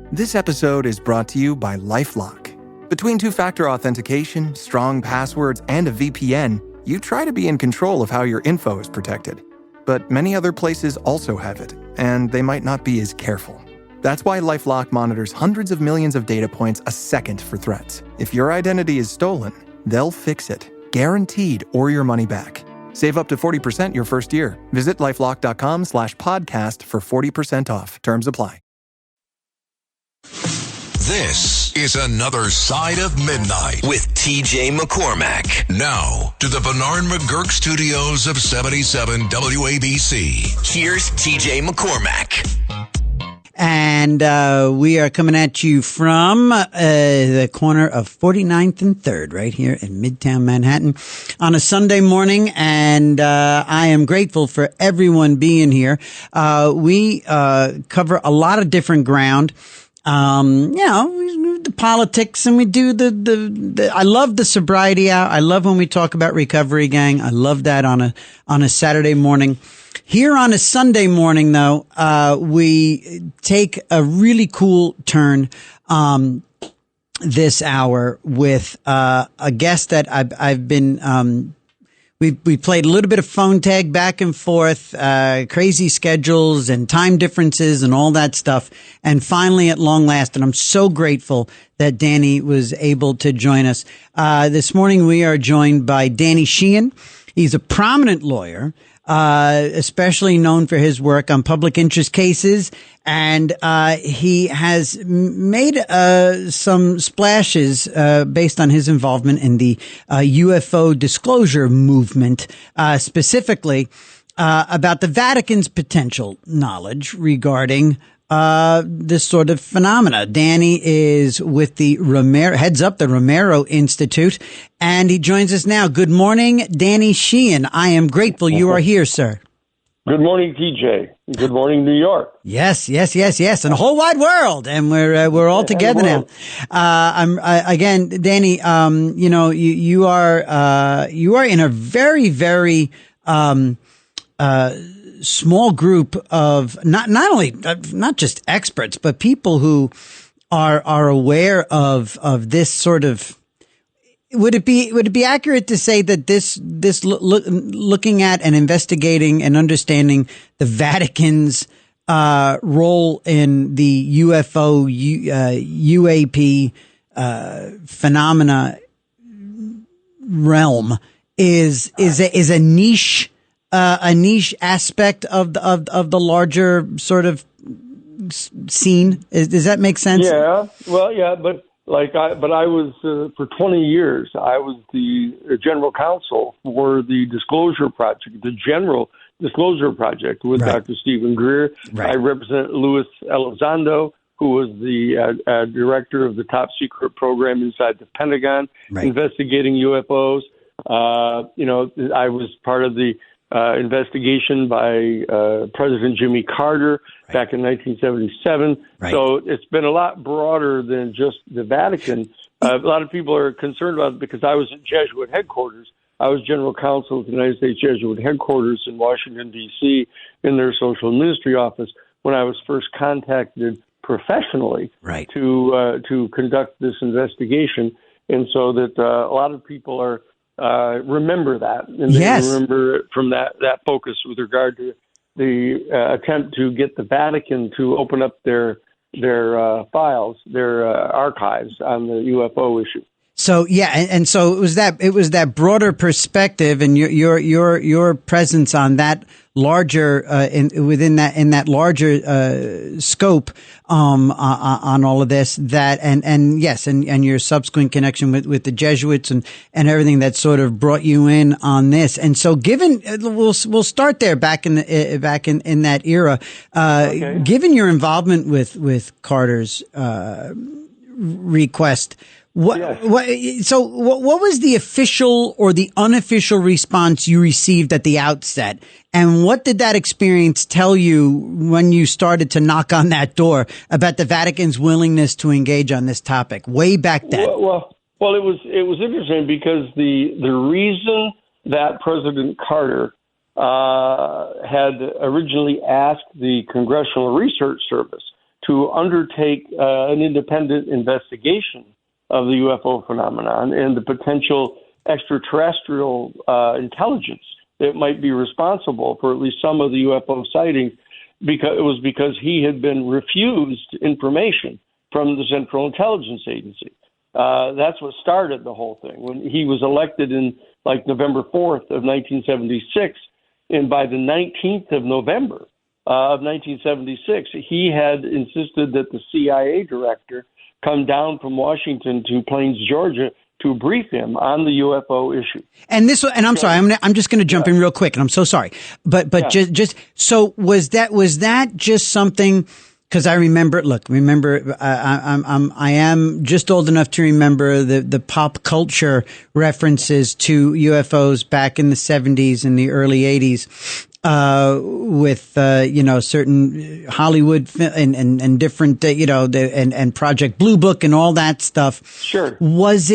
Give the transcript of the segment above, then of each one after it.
This episode is brought to you by LifeLock. Between two-factor authentication, strong passwords, and a VPN, you try to be in control of how your info is protected. But many other places also have it, and they might not be as careful. That's why LifeLock monitors hundreds of millions of data points a second for threats. If your identity is stolen, they'll fix it, guaranteed, or your money back. Save up to 40% your first year. Visit LifeLock.com/podcast for 40% off. Terms apply. This is Another Side of Midnight with TJ McCormack. Now to the Bernard McGurk studios of 77 WABC. Here's TJ McCormack. And we are coming at you from the corner of 49th and 3rd right here in Midtown Manhattan on a Sunday morning. And I am grateful for everyone being here. We cover a lot of different ground. We do the politics and we do the I love the sobriety hour. I love when we talk about recovery, gang. I love that on a Saturday morning. Here on a Sunday morning, though, we take a really cool turn this hour with a guest that I've been. We played a little bit of phone tag back and forth, crazy schedules and time differences and all that stuff. And finally, at long last, and I'm so grateful that Danny was able to join us. This morning, we are joined by Danny Sheehan. He's a prominent lawyer. Especially known for his work on public interest cases. And he has made some splashes based on his involvement in the UFO disclosure movement, specifically about the Vatican's potential knowledge regarding this sort of phenomena. Danny is with the heads up the Romero Institute, and he joins us now. Good morning, Danny Sheehan. I am grateful you are here, sir. Good morning, TJ. Good morning, New York. Yes, and a whole wide world, and we're all together now. Again, Danny. You are in a very, very small group of not just experts, but people who are aware of this sort of. Would it be accurate to say that this looking at and investigating and understanding the Vatican's role in the UFO UAP phenomena realm is a niche aspect of the larger sort of scene? Does that make sense? Yeah. Well, yeah, but I was for 20 years. I was the general counsel for the Disclosure Project, the General Disclosure Project with Right. Dr. Stephen Greer. Right. I represent Luis Elizondo, who was the director of the top secret program inside the Pentagon, Right. investigating UFOs. I was part of the investigation by President Jimmy Carter back in 1977. Right. So it's been a lot broader than just the Vatican. A lot of people are concerned about it because I was at Jesuit headquarters. I was general counsel of the United States Jesuit headquarters in Washington, D.C., in their social ministry office when I was first contacted professionally Right. to conduct this investigation. And so that a lot of people are remember that, and they Yes. remember it from that focus with regard to the attempt to get the Vatican to open up their files, their archives on the UFO issue. So yeah, and so it was that broader perspective and your presence on that larger in that larger scope on all of this and yes and your subsequent connection with the Jesuits and everything that sort of brought you in on this. And so given we'll start there back in that era, Okay. Given your involvement with Carter's request. What was the official or the unofficial response you received at the outset? And what did that experience tell you when you started to knock on that door about the Vatican's willingness to engage on this topic way back then? Well, it was interesting because the reason that President Carter had originally asked the Congressional Research Service to undertake an independent investigation of the UFO phenomenon and the potential extraterrestrial intelligence that might be responsible for at least some of the UFO sightings, because he had been refused information from the Central Intelligence Agency. That's what started the whole thing. When he was elected in November 4th of 1976, and by the 19th of November of 1976, he had insisted that the CIA director come down from Washington to Plains, Georgia, to brief him on the UFO issue. And I'm sorry, I'm just going to jump in real quick, and I'm so sorry, but just so was that just something? Because I remember, I am just old enough to remember the pop culture references to UFOs back in the 70s and the early 80s, with, certain Hollywood and different, and Project Blue Book and all that stuff. Sure. Was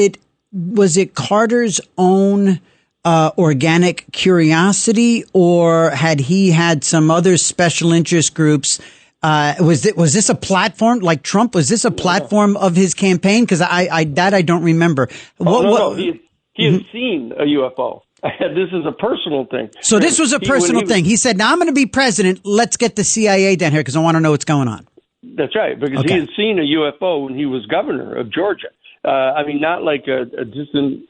it Carter's own organic curiosity, or had he had some other special interest groups? Was this a platform like Trump? Was this a platform of his campaign? Because I don't remember. No. He had seen a UFO. This is a personal thing. So this was a personal thing. He said, "Now I'm going to be president. Let's get the CIA down here because I want to know what's going on." That's right, because he had seen a UFO when he was governor of Georgia. Not like a distant,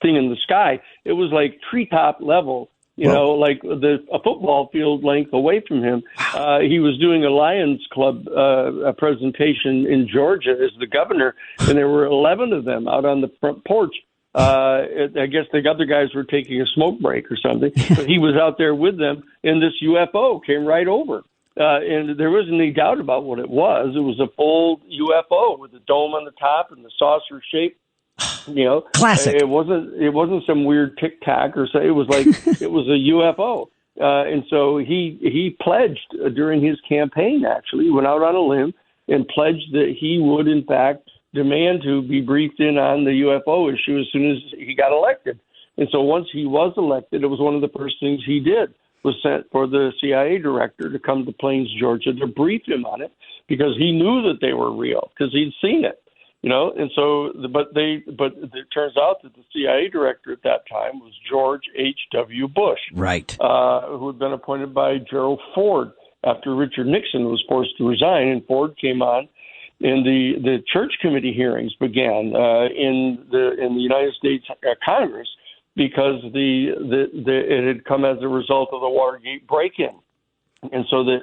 thing in the sky. It was like treetop level. Like a football field length away from him. He was doing a Lions Club a presentation in Georgia as the governor, and there were 11 of them out on the front porch. I guess the other guys were taking a smoke break or something, but he was out there with them, and this UFO came right over. And there wasn't any doubt about what it was. It was a full UFO with a dome on the top and the saucer shape. Classic. It wasn't some weird tic tac or so. It was like it was a UFO, and so he pledged during his campaign. Actually, he went out on a limb and pledged that he would, in fact, demand to be briefed in on the UFO issue as soon as he got elected. And so once he was elected, it was one of the first things he did was sent for the CIA director to come to Plains, Georgia, to brief him on it because he knew that they were real because he'd seen it. And so, but it turns out that the CIA director at that time was George H.W. Bush, right? Who had been appointed by Gerald Ford after Richard Nixon was forced to resign, and Ford came on, and the church committee hearings began in the United States Congress because it had come as a result of the Watergate break-in, and so that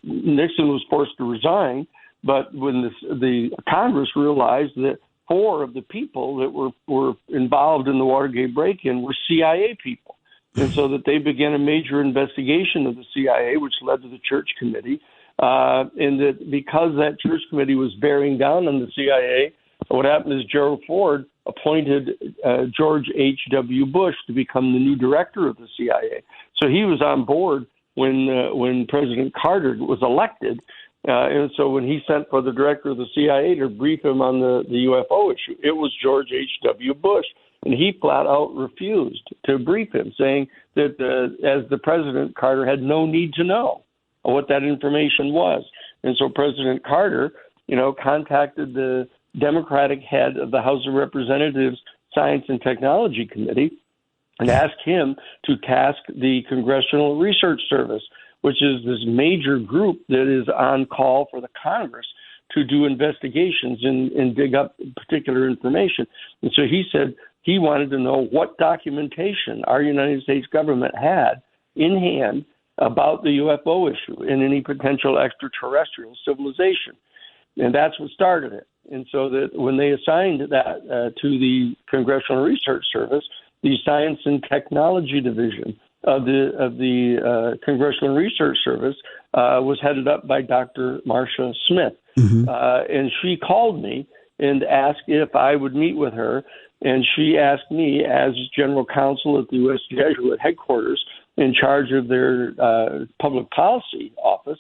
Nixon was forced to resign. But when the Congress realized that 4 of the people that were involved in the Watergate break-in were CIA people, and so that they began a major investigation of the CIA, which led to the Church Committee, and that because that Church Committee was bearing down on the CIA, what happened is Gerald Ford appointed George H.W. Bush to become the new director of the CIA. So he was on board when President Carter was elected. And so when he sent for the director of the CIA to brief him on the UFO issue, it was George H.W. Bush. And he flat out refused to brief him, saying that as the president, Carter had no need to know what that information was. And so President Carter, contacted the Democratic head of the House of Representatives Science and Technology Committee and asked him to task the Congressional Research Service, which is this major group that is on call for the Congress to do investigations and dig up particular information. And so he said he wanted to know what documentation our United States government had in hand about the UFO issue and any potential extraterrestrial civilization. And that's what started it. And so that when they assigned that to the Congressional Research Service, the Science and Technology Division of the Congressional Research Service was headed up by Dr. Marcia Smith. Mm-hmm. And she called me and asked if I would meet with her. And she asked me, as general counsel at the U.S. Jesuit headquarters in charge of their public policy office,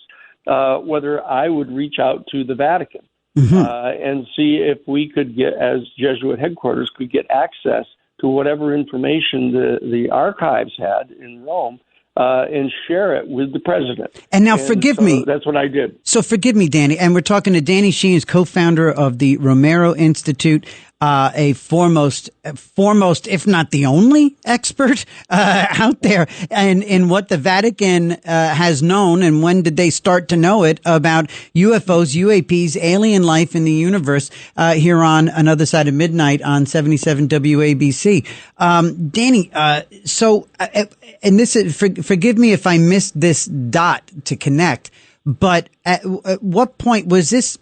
whether I would reach out to the Vatican and see if we could get, as Jesuit headquarters, could get access to whatever information the archives had in Rome and share it with the president. And now, forgive me. That's what I did. So forgive me, Danny. And we're talking to Danny Sheehan, who's co-founder of the Romero Institute, a foremost, if not the only expert out there in what the Vatican has known, and when did they start to know it, about UFOs, UAPs, alien life in the universe, here on Another Side of Midnight on 77 WABC. Danny, and this is, forgive me if I missed this dot to connect, but at what point was this?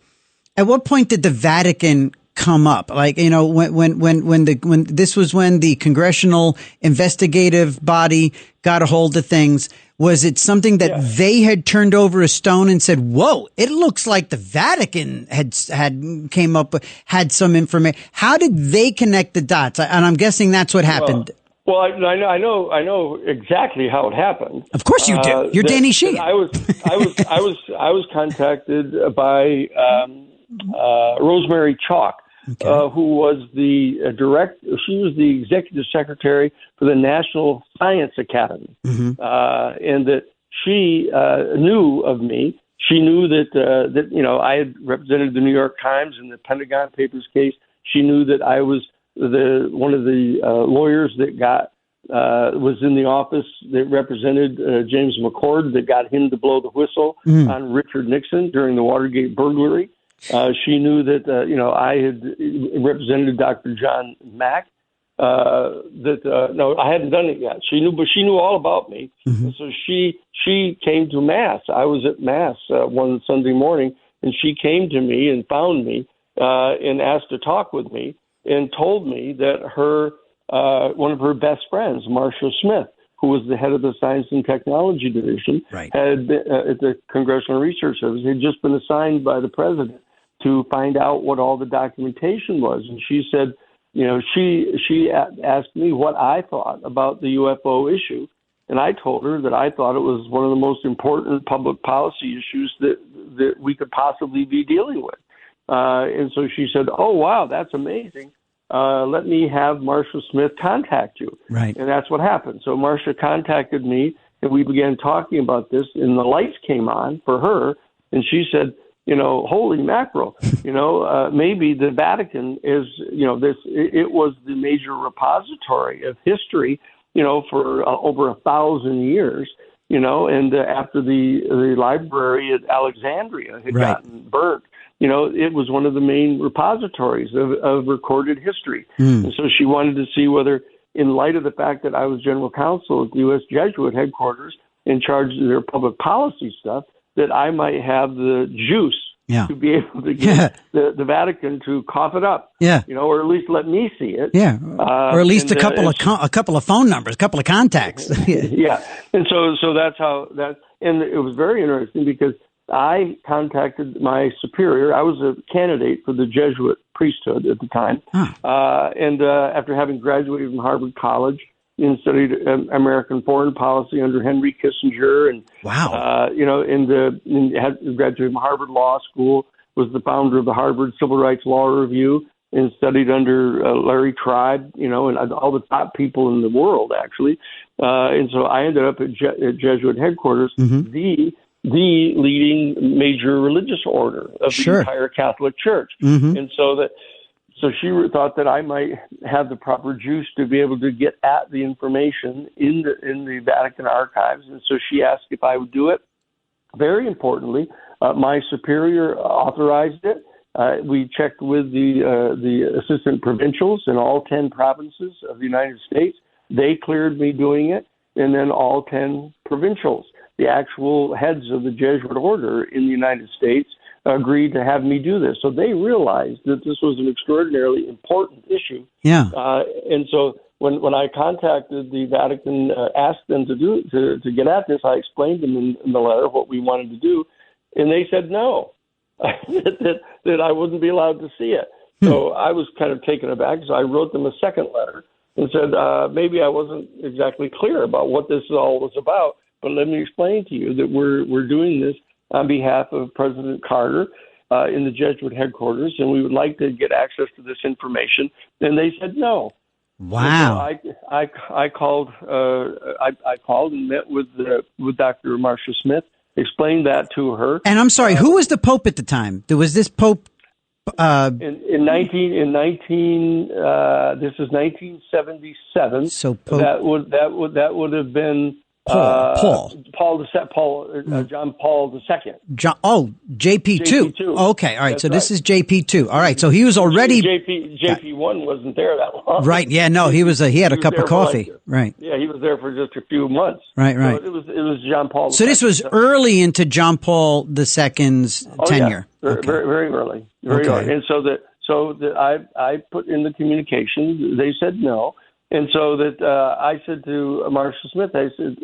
At what point did the Vatican come up? Like, you know, when this was when the Congressional Investigative Body got a hold of things. Was it something that they had turned over a stone and said, "Whoa, it looks like the Vatican had some information"? How did they connect the dots? And I'm guessing that's what happened. Well, I know exactly how it happened. Of course you do. You're Danny Sheehan. I was contacted by Rosemary Chalk, who was the she was the executive secretary for the National Science Academy, and that she knew of me. She knew that you know, I had represented the New York Times in the Pentagon Papers case. She knew that I was one of the lawyers that was in the office that represented James McCord, that got him to blow the whistle on Richard Nixon during the Watergate burglary. She knew that you know, I had represented Dr. John Mack. No, I hadn't done it yet. She knew, but she knew all about me. And so she came to Mass. I was at Mass one Sunday morning, and she came to me and found me and asked to talk with me, and told me that her one of her best friends, Marcia Smith, who was the head of the Science and Technology Division, had been, at the Congressional Research Service, had just been assigned by the president to find out what all the documentation was. And she said, you know, she asked me what I thought about the UFO issue, and I told her that I thought it was one of the most important public policy issues that we could possibly be dealing with. And so she said, "Oh, wow, that's amazing. Let me have Marcia Smith contact you." Right. And that's what happened. So Marcia contacted me, and we began talking about this, and the lights came on for her, and she said, you know, holy mackerel, you know, maybe the Vatican is, you know, it was the major repository of history, you know, for over 1,000 years, you know, and after the library at Alexandria had gotten burnt, you know, it was one of the main repositories of recorded history. And so she wanted to see whether, in light of the fact that I was general counsel at the U.S. Jesuit headquarters in charge of their public policy stuff, that I might have the juice to be able to get the Vatican to cough it up, you know, or at least let me see it. Or at least a couple of phone numbers, a couple of contacts. And so that's how that, and it was very interesting because I contacted my superior. I was a candidate for the Jesuit priesthood at the time. And after having graduated from Harvard College and studied American foreign policy under Henry Kissinger, and you know, and had graduated from Harvard Law School, was the founder of the Harvard Civil Rights Law Review, and studied under Larry Tribe, you know, and all the top people in the world, actually. And so I ended up at Jesuit headquarters, the leading major religious order of the entire Catholic Church. And so she thought that I might have the proper juice to be able to get at the information in the Vatican archives. And so she asked if I would do it. Very importantly, my superior authorized it. We checked with the assistant provincials in all 10 provinces of the United States. They cleared me doing it. And then all 10 provincials, the actual heads of the Jesuit order in the United States, agreed to have me do this. So they realized that this was an extraordinarily important issue. And so when I contacted the Vatican, asked them to get at this, I explained to them in the letter what we wanted to do, and they said no, that I wouldn't be allowed to see it. So I was kind of taken aback. So I wrote them a second letter and said, maybe I wasn't exactly clear about what this all was about, but let me explain to you that we're doing this on behalf of President Carter in the Jesuit headquarters, and we would like to get access to this information. And they said no. Wow. So I called and met with Dr. Marcia Smith, explained that to her. And I'm sorry, who was the Pope at the time? Was this Pope? In 19 this is 1977. So Pope that would have been John Paul II. JP2. Okay, all right. That's so this right. is JP2. All right. So he was already JP1 wasn't there that long. Right. Yeah. No, he had a cup of coffee. Right. Yeah, he was there for just a few months. Right. So it was John Paul. So this was early into John Paul II's tenure. Yeah. Okay. Very early. Very early. And so I put in the communication. They said no. And so I said to Marcia Smith, I said,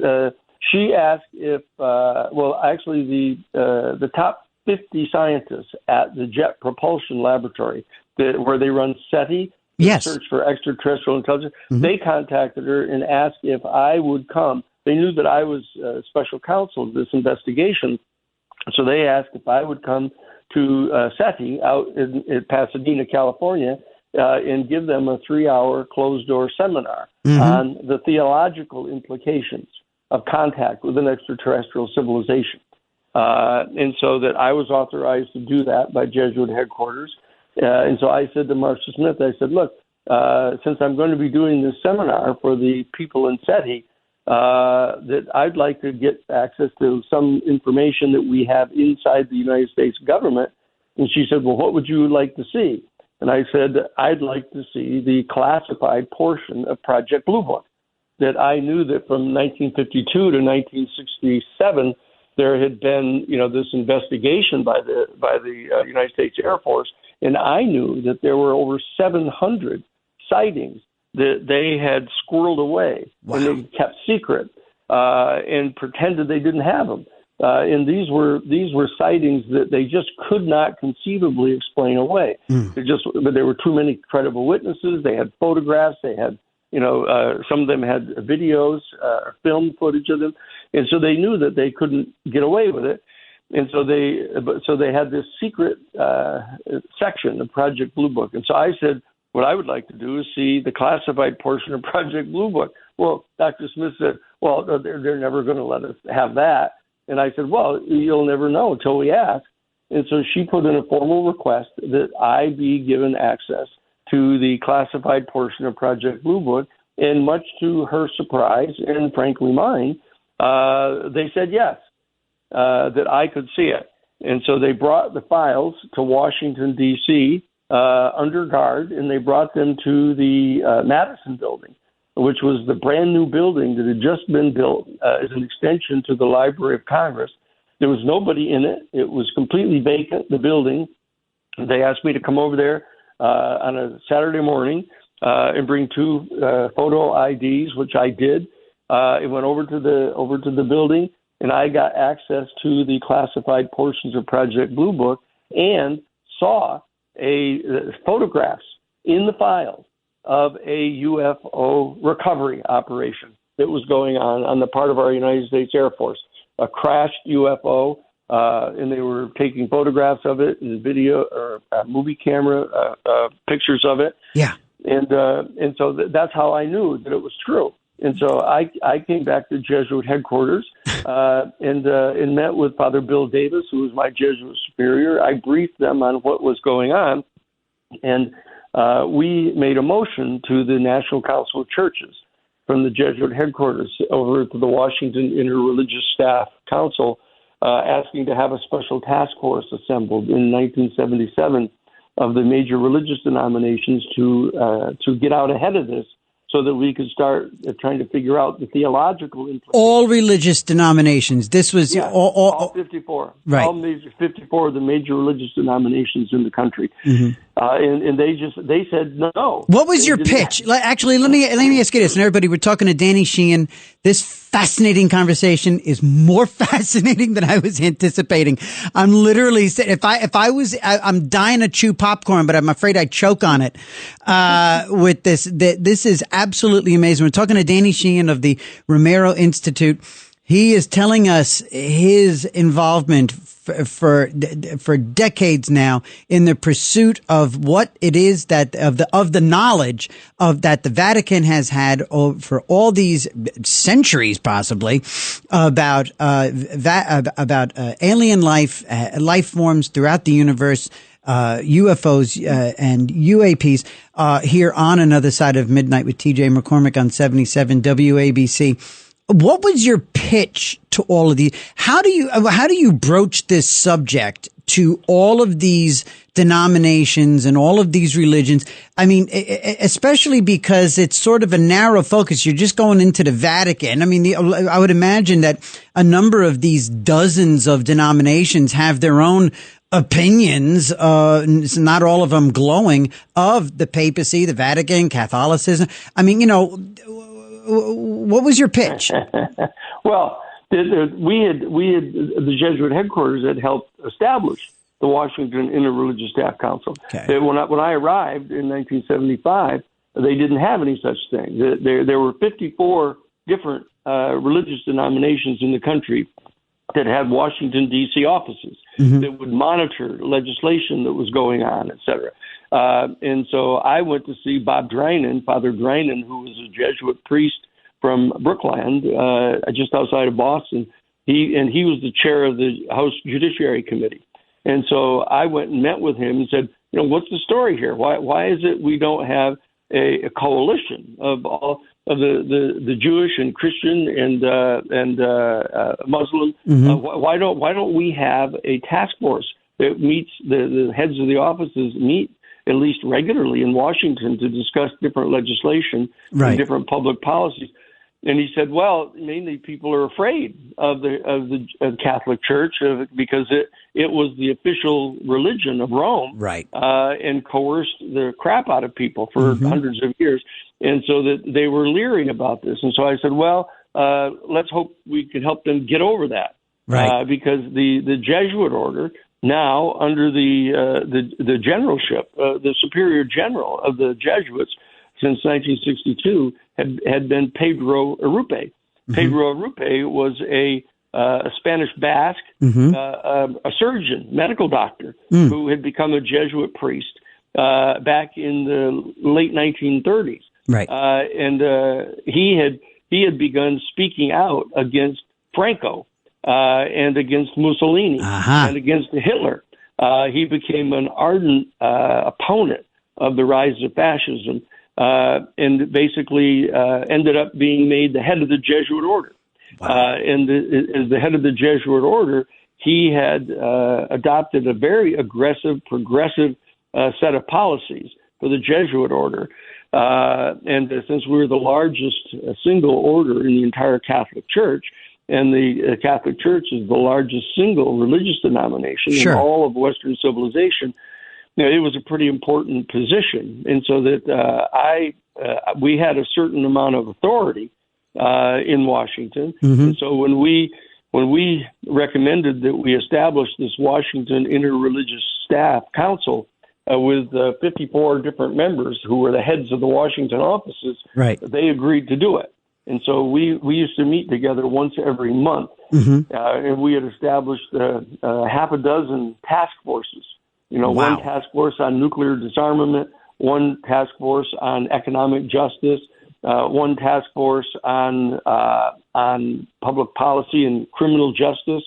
she asked if, actually the top 50 scientists at the Jet Propulsion Laboratory, where they run SETI, yes, Search for Extraterrestrial Intelligence, they contacted her and asked if I would come. They knew that I was special counsel to this investigation, so they asked if I would come to SETI out in Pasadena, California, and give them a 3-hour closed-door seminar on the theological implications of contact with an extraterrestrial civilization. And so that I was authorized to do that by Jesuit headquarters. And so I said to Marcia Smith, I said, look, since I'm going to be doing this seminar for the people in SETI, that I'd like to get access to some information that we have inside the United States government. And she said, well, what would you like to see? And I said, I'd like to see the classified portion of Project Blue Book. That I knew that from 1952 to 1967, there had been, this investigation by the United States Air Force, and I knew that there were over 700 sightings that they had squirreled away and they kept secret and pretended they didn't have them. And these were sightings that they just could not conceivably explain away. But there were too many credible witnesses. They had photographs. They had, some of them had videos, film footage of them, and so they knew that they couldn't get away with it. And so they had this secret section of Project Blue Book. And so I said, what I would like to do is see the classified portion of Project Blue Book. Well, Dr. Smith said, well, they're never going to let us have that. And I said, well, you'll never know until we ask. And so she put in a formal request that I be given access to the classified portion of Project Blue Book. And much to her surprise, and frankly mine, they said yes, that I could see it. And so they brought the files to Washington, D.C., under guard, and they brought them to the Madison building, which was the brand new building that had just been built as an extension to the Library of Congress. There was nobody in it. It was completely vacant, the building. They asked me to come over there on a Saturday morning and bring 2 photo IDs, which I did. It went over to the building, and I got access to the classified portions of Project Blue Book and saw photographs in the files of a UFO recovery operation that was going on the part of our United States Air Force, a crashed UFO, and they were taking photographs of it and video or movie camera pictures of it. Yeah. And so that's how I knew that it was true. And so I came back to Jesuit headquarters and met with Father Bill Davis, who was my Jesuit superior. I briefed them on what was going on, and we made a motion to the National Council of Churches from the Jesuit headquarters over to the Washington Interreligious Staff Council, asking to have a special task force assembled in 1977 of the major religious denominations to get out ahead of this, so that we could start trying to figure out the theological implications. All religious denominations. This was all 54. Right. All 54 of the major religious denominations in the country. And they said no. What was your pitch? Actually, let me ask you this. And everybody, we're talking to Danny Sheehan. This fascinating conversation is more fascinating than I was anticipating. I'm literally I'm dying to chew popcorn, but I'm afraid I'd choke on it with this. This is absolutely amazing. We're talking to Danny Sheehan of the Romero Institute. He is telling us his involvement for decades now in the pursuit of what it is that of the knowledge of that the Vatican has had for all these centuries, possibly, about alien life forms throughout the universe, UFOs and UAPs. Here on Another Side of Midnight with TJ McCormick on 77 WABC. What was your pitch to all of these? How do you broach this subject to all of these denominations and all of these religions? I mean, especially because it's sort of a narrow focus. You're just going into the Vatican. I mean, I would imagine that a number of these dozens of denominations have their own opinions, not all of them glowing, of the papacy, the Vatican, Catholicism. I mean, what was your pitch? Well, the Jesuit headquarters had helped establish the Washington Interreligious Staff Council. Okay. When I arrived in 1975, they didn't have any such thing. There were 54 different religious denominations in the country that had Washington, D.C. offices that would monitor legislation that was going on, et cetera. And so I went to see Bob Drinan, Father Drinan, who was a Jesuit priest from Brookland, just outside of Boston. He was the chair of the House Judiciary Committee. And so I went and met with him and said, what's the story here? Why is it we don't have a coalition of all of the Jewish and Christian and Muslim? Why don't we have a task force that meets the heads of the offices meet at least regularly in Washington to discuss different legislation and different public policies? And he said, well, mainly people are afraid of the Catholic Church because it was the official religion of Rome, and coerced the crap out of people for hundreds of years. And so that they were leery about this. And so I said, well, let's hope we can help them get over that. Because the Jesuit order now under the generalship, the superior general of the Jesuits since 1962 had been Pedro Arrupe. Pedro Arrupe was a Spanish Basque, a surgeon, medical doctor, who had become a Jesuit priest back in the late 1930s. And he had begun speaking out against Franco and against Mussolini and against Hitler. He became an ardent opponent of the rise of fascism. And basically ended up being made the head of the Jesuit order. And as the head of the Jesuit order, he had adopted a very aggressive, progressive set of policies for the Jesuit order. And since we're the largest single order in the entire Catholic Church, and the Catholic Church is the largest single religious denomination in all of Western civilization, it was a pretty important position, and so that we had a certain amount of authority in Washington. And so when we recommended that we establish this Washington Interreligious Staff Council with 54 different members who were the heads of the Washington offices, they agreed to do it. And so we used to meet together once every month, and we had established half a dozen task forces. One task force on nuclear disarmament, one task force on economic justice, one task force on public policy and criminal justice.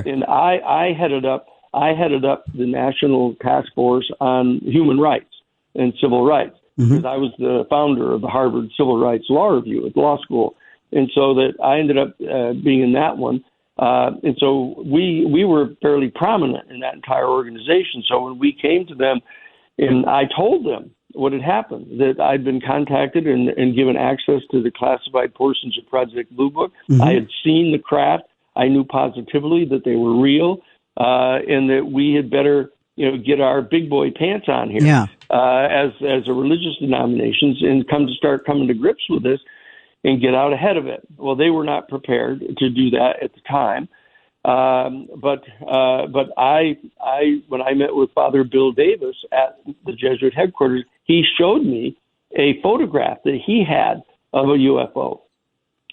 And I headed up the national task force on human rights and civil rights because I was the founder of the Harvard Civil Rights Law Review at law school, and so that I ended up being in that one. And so we were fairly prominent in that entire organization. So when we came to them and I told them what had happened, that I'd been contacted and given access to the classified portions of Project Blue Book. I had seen the craft. I knew positively that they were real, and that we had better, get our big boy pants on here as a religious denominations and start coming to grips with this and get out ahead of it. Well, they were not prepared to do that at the time. But I when I met with Father Bill Davis at the Jesuit headquarters, he showed me a photograph that he had of a UFO.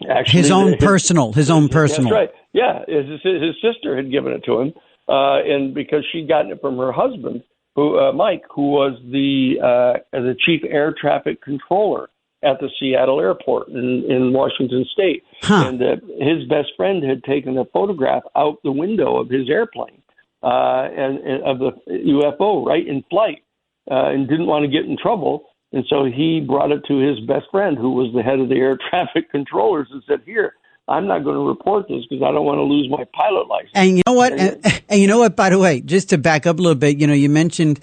Actually, his own personal. That's right. Yeah, his sister had given it to him, and because she'd gotten it from her husband, who Mike, who was the chief air traffic controller at the Seattle airport in Washington State, and his best friend had taken a photograph out the window of his airplane and of the UFO right in flight, and didn't want to get in trouble. And so he brought it to his best friend, who was the head of the air traffic controllers, and said, "Here, I'm not going to report this because I don't want to lose my pilot license." And you know what? And you know what? By the way, just to back up a little bit, you mentioned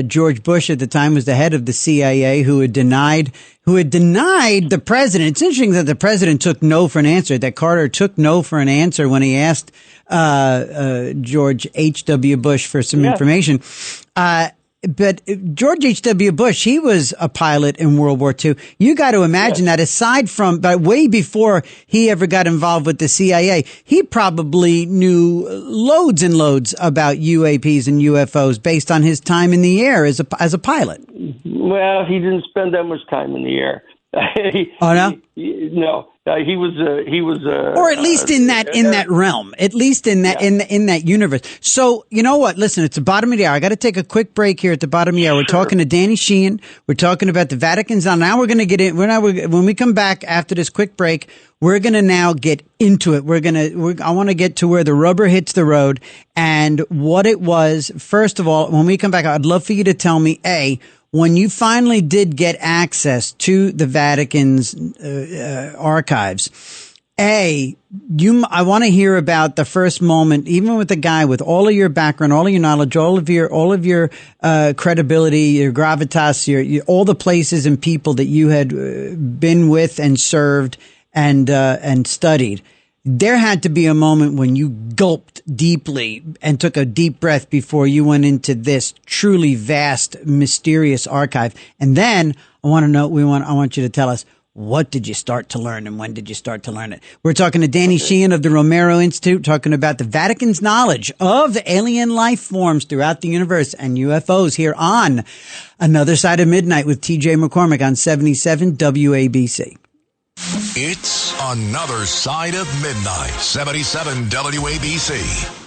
George Bush at the time was the head of the CIA, who had denied the president. It's interesting that the president took no for an answer. That Carter took no for an answer when he asked George H.W. Bush for some information. But George H.W. Bush, he was a pilot in World War II. You got to imagine that aside from, but way before he ever got involved with the CIA, he probably knew loads and loads about UAPs and UFOs based on his time in the air as a pilot. Well, he didn't spend that much time in the air. No? No. He was or at least in that realm, at least in that universe. So, you know what? Listen, it's the bottom of the hour. I got to take a quick break here at the bottom of the hour. We're talking to Danny Sheehan. We're talking about the Vatican's on. Now we're going to get in. When we come back after this quick break, we're going to now get into it. I want to get to where the rubber hits the road and what it was. First of all, when we come back, I'd love for you to tell me, when you finally did get access to the Vatican's archives, I want to hear about the first moment, even with the guy with all of your background, all of your knowledge, all of your credibility, your gravitas, all the places and people that you had been with and served and studied. There had to be a moment when you gulped deeply and took a deep breath before you went into this truly vast, mysterious archive. And then I want you to tell us, what did you start to learn and when did you start to learn it? We're talking to Danny Sheehan of the Romero Institute, talking about the Vatican's knowledge of alien life forms throughout the universe and UFOs here on Another Side of Midnight with TJ McCormick on 77 WABC. It's Another Side of Midnight, 77 WABC.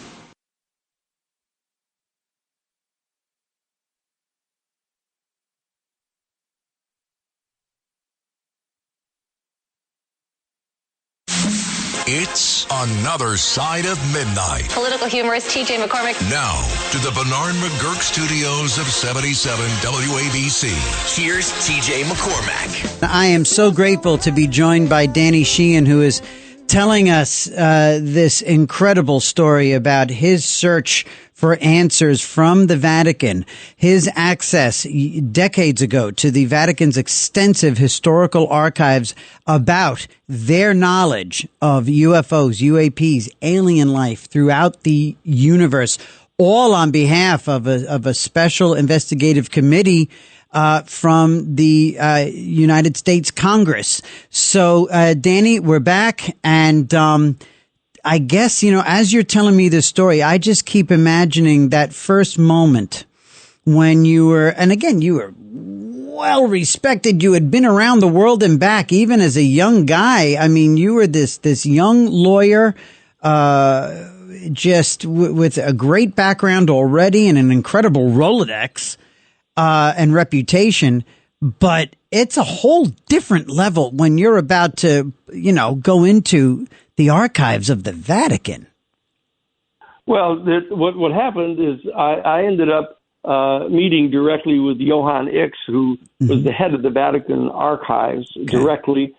It's Another Side of Midnight. Political humorist TJ McCormick. Now to the Bernard McGurk studios of 77 WABC. Here's TJ McCormack. I am so grateful to be joined by Danny Sheehan, who is telling us this incredible story about his search for answers from the Vatican, his access decades ago to the Vatican's extensive historical archives about their knowledge of UFOs, UAPs, alien life throughout the universe, all on behalf of a special investigative committee from the United States Congress. So, Danny, we're back, and I guess, as you're telling me this story, I just keep imagining that first moment when you were well respected. You had been around the world and back, even as a young guy. I mean, you were this young lawyer, just with a great background already and an incredible Rolodex, and reputation. But it's a whole different level when you're about to, go into the archives of the Vatican. Well, what happened is I ended up meeting directly with Johann Ix, who was the head of the Vatican archives, directly.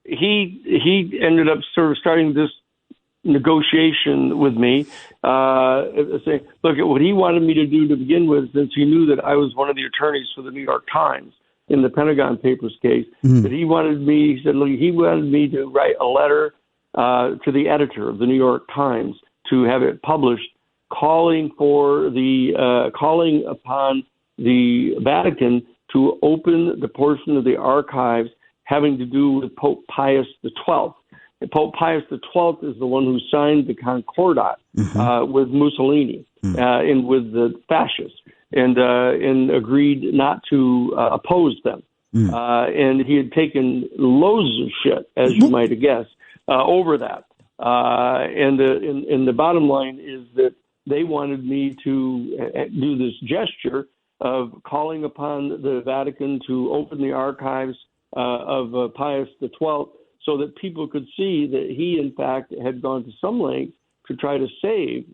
He ended up sort of starting this negotiation with me, saying, look, what he wanted me to do to begin with, since he knew that I was one of the attorneys for the New York Times in the Pentagon Papers case, that he wanted me to write a letter to the editor of the New York Times to have it published, calling upon the Vatican to open the portion of the archives having to do with Pope Pius XII. And Pope Pius XII is the one who signed the Concordat with Mussolini and with the fascists, and agreed not to oppose them. And he had taken loads of shit, as you might have guessed, over that. And the bottom line is that they wanted me to do this gesture of calling upon the Vatican to open the archives of Pius XII so that people could see that he, in fact, had gone to some lengths to try to save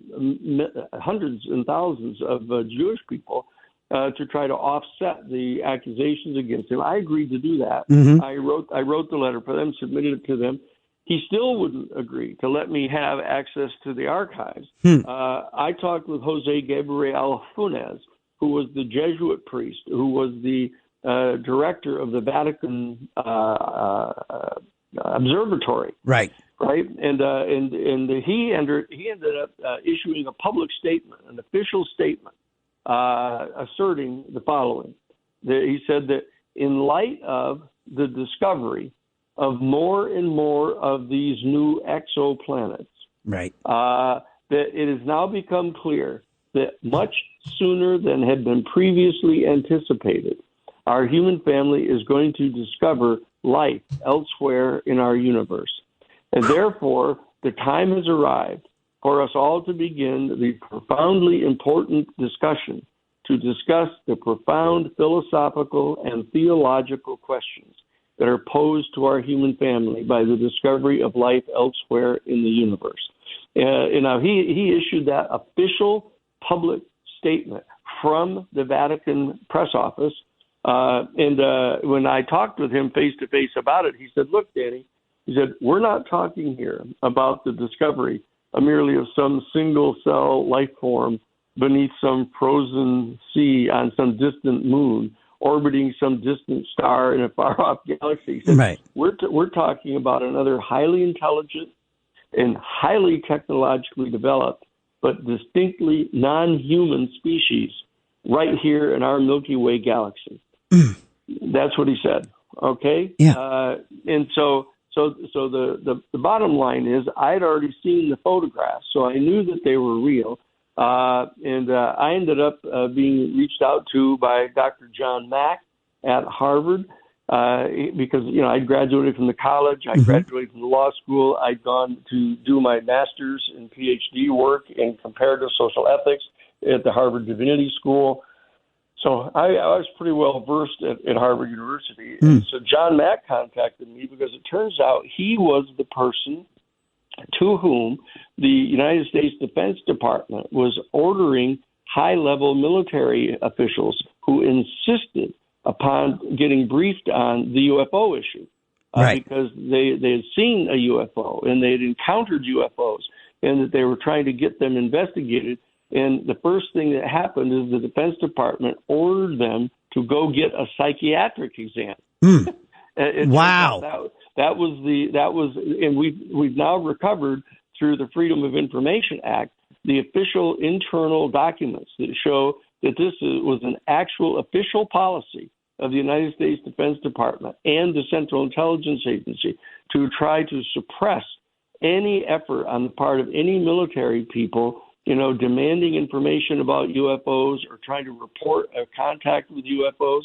hundreds and thousands of Jewish people to try to offset the accusations against him. I agreed to do that. I wrote the letter for them, submitted it to them. He still wouldn't agree to let me have access to the archives. I talked with Jose Gabriel Funes, who was the Jesuit priest, who was the director of the Vatican Observatory. Right. And he ended up issuing a public statement, an official statement, asserting the following. He said that in light of the discovery of more and more of these new exoplanets, that it has now become clear that much sooner than had been previously anticipated, our human family is going to discover life elsewhere in our universe. And therefore, the time has arrived for us all to begin the profoundly important discussion to discuss the profound philosophical and theological questions that are posed to our human family by the discovery of life elsewhere in the universe. Now, he issued that official public statement from the Vatican press office. And when I talked with him face-to-face about it, he said, look, Danny, he said, we're not talking here about the discovery merely of some single-cell life form beneath some frozen sea on some distant moon, orbiting some distant star in a far-off galaxy. He said, we're talking about another highly intelligent and highly technologically developed, but distinctly non-human species right here in our Milky Way galaxy. That's what he said. Okay? Yeah. And so the bottom line is I'd already seen the photographs, so I knew that they were real. And I ended up being reached out to by Dr. John Mack at Harvard because, I'd graduated from the college. I graduated from the law school. I'd gone to do my master's and PhD work in comparative social ethics at the Harvard Divinity School. So I was pretty well versed at Harvard University. And so John Mack contacted me because it turns out he was the person to whom the United States Defense Department was ordering high-level military officials who insisted upon getting briefed on the UFO issue because they had seen a UFO and they had encountered UFOs and that they were trying to get them investigated. And the first thing that happened is the Defense Department ordered them to go get a psychiatric exam. Wow. That was, and we've now recovered through the Freedom of Information Act, the official internal documents that show that this was an actual official policy of the United States Defense Department and the Central Intelligence Agency to try to suppress any effort on the part of any military people, demanding information about UFOs or trying to report a contact with UFOs.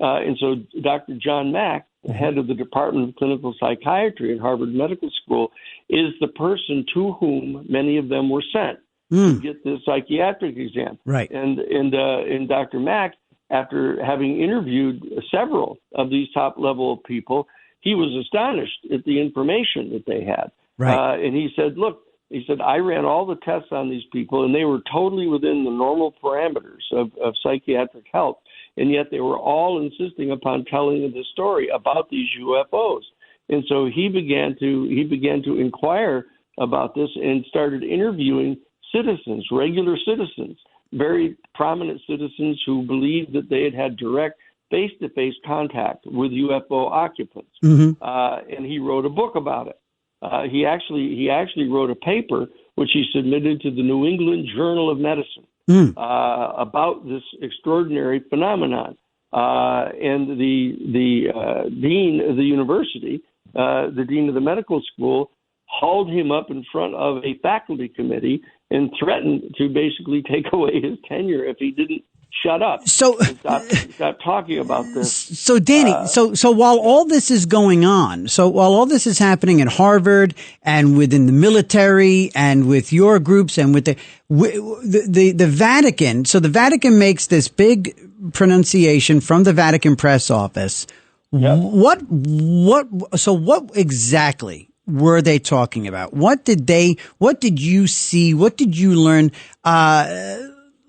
And so Dr. John Mack, the head of the Department of Clinical Psychiatry at Harvard Medical School, is the person to whom many of them were sent to get this psychiatric exam. And Dr. Mack, after having interviewed several of these top-level people, he was astonished at the information that they had. And he said, look, I ran all the tests on these people, and they were totally within the normal parameters of psychiatric health. And yet they were all insisting upon telling the story about these UFOs. And so he began to inquire about this and started interviewing citizens, regular citizens, very prominent citizens who believed that they had direct face-to-face contact with UFO occupants. And he wrote a book about it. He actually wrote a paper which he submitted to the New England Journal of Medicine about this extraordinary phenomenon. And the dean of the university, the dean of the medical school, hauled him up in front of a faculty committee and threatened to basically take away his tenure if he didn't shut up. So stop talking about this. So Danny, so while all this is going on, so while all this is happening at Harvard and within the military and with your groups and with the Vatican, so the Vatican makes this big pronunciation from the Vatican press office. Yep. What exactly were they talking about? What did you see? What did you learn?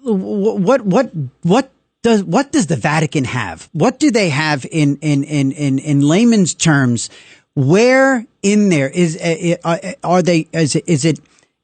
What does the Vatican have? What do they have in layman's terms? Where in there is it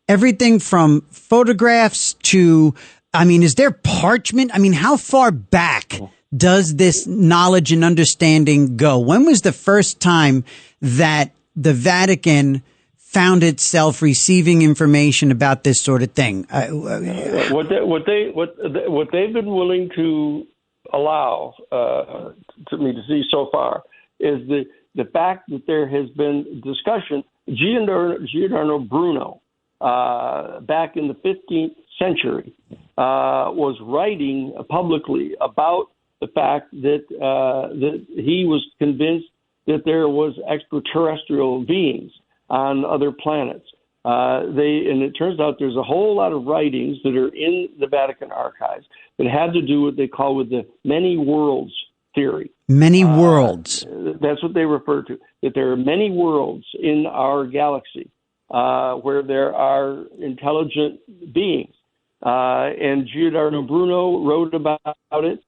everything from photographs to, I mean, is there parchment? I mean, how far back does this knowledge and understanding go? When was the first time that the Vatican found itself receiving information about this sort of thing? What they've been willing to allow to me to see so far is the fact that there has been discussion. Giordano Bruno, back in the 15th century, was writing publicly about the fact that that he was convinced that there was extraterrestrial beings on other planets. And it turns out there's a whole lot of writings that are in the Vatican archives that had to do with what they call with the many worlds theory. Many worlds. That's what they refer to, that there are many worlds in our galaxy where there are intelligent beings. And Giordano Bruno wrote about it.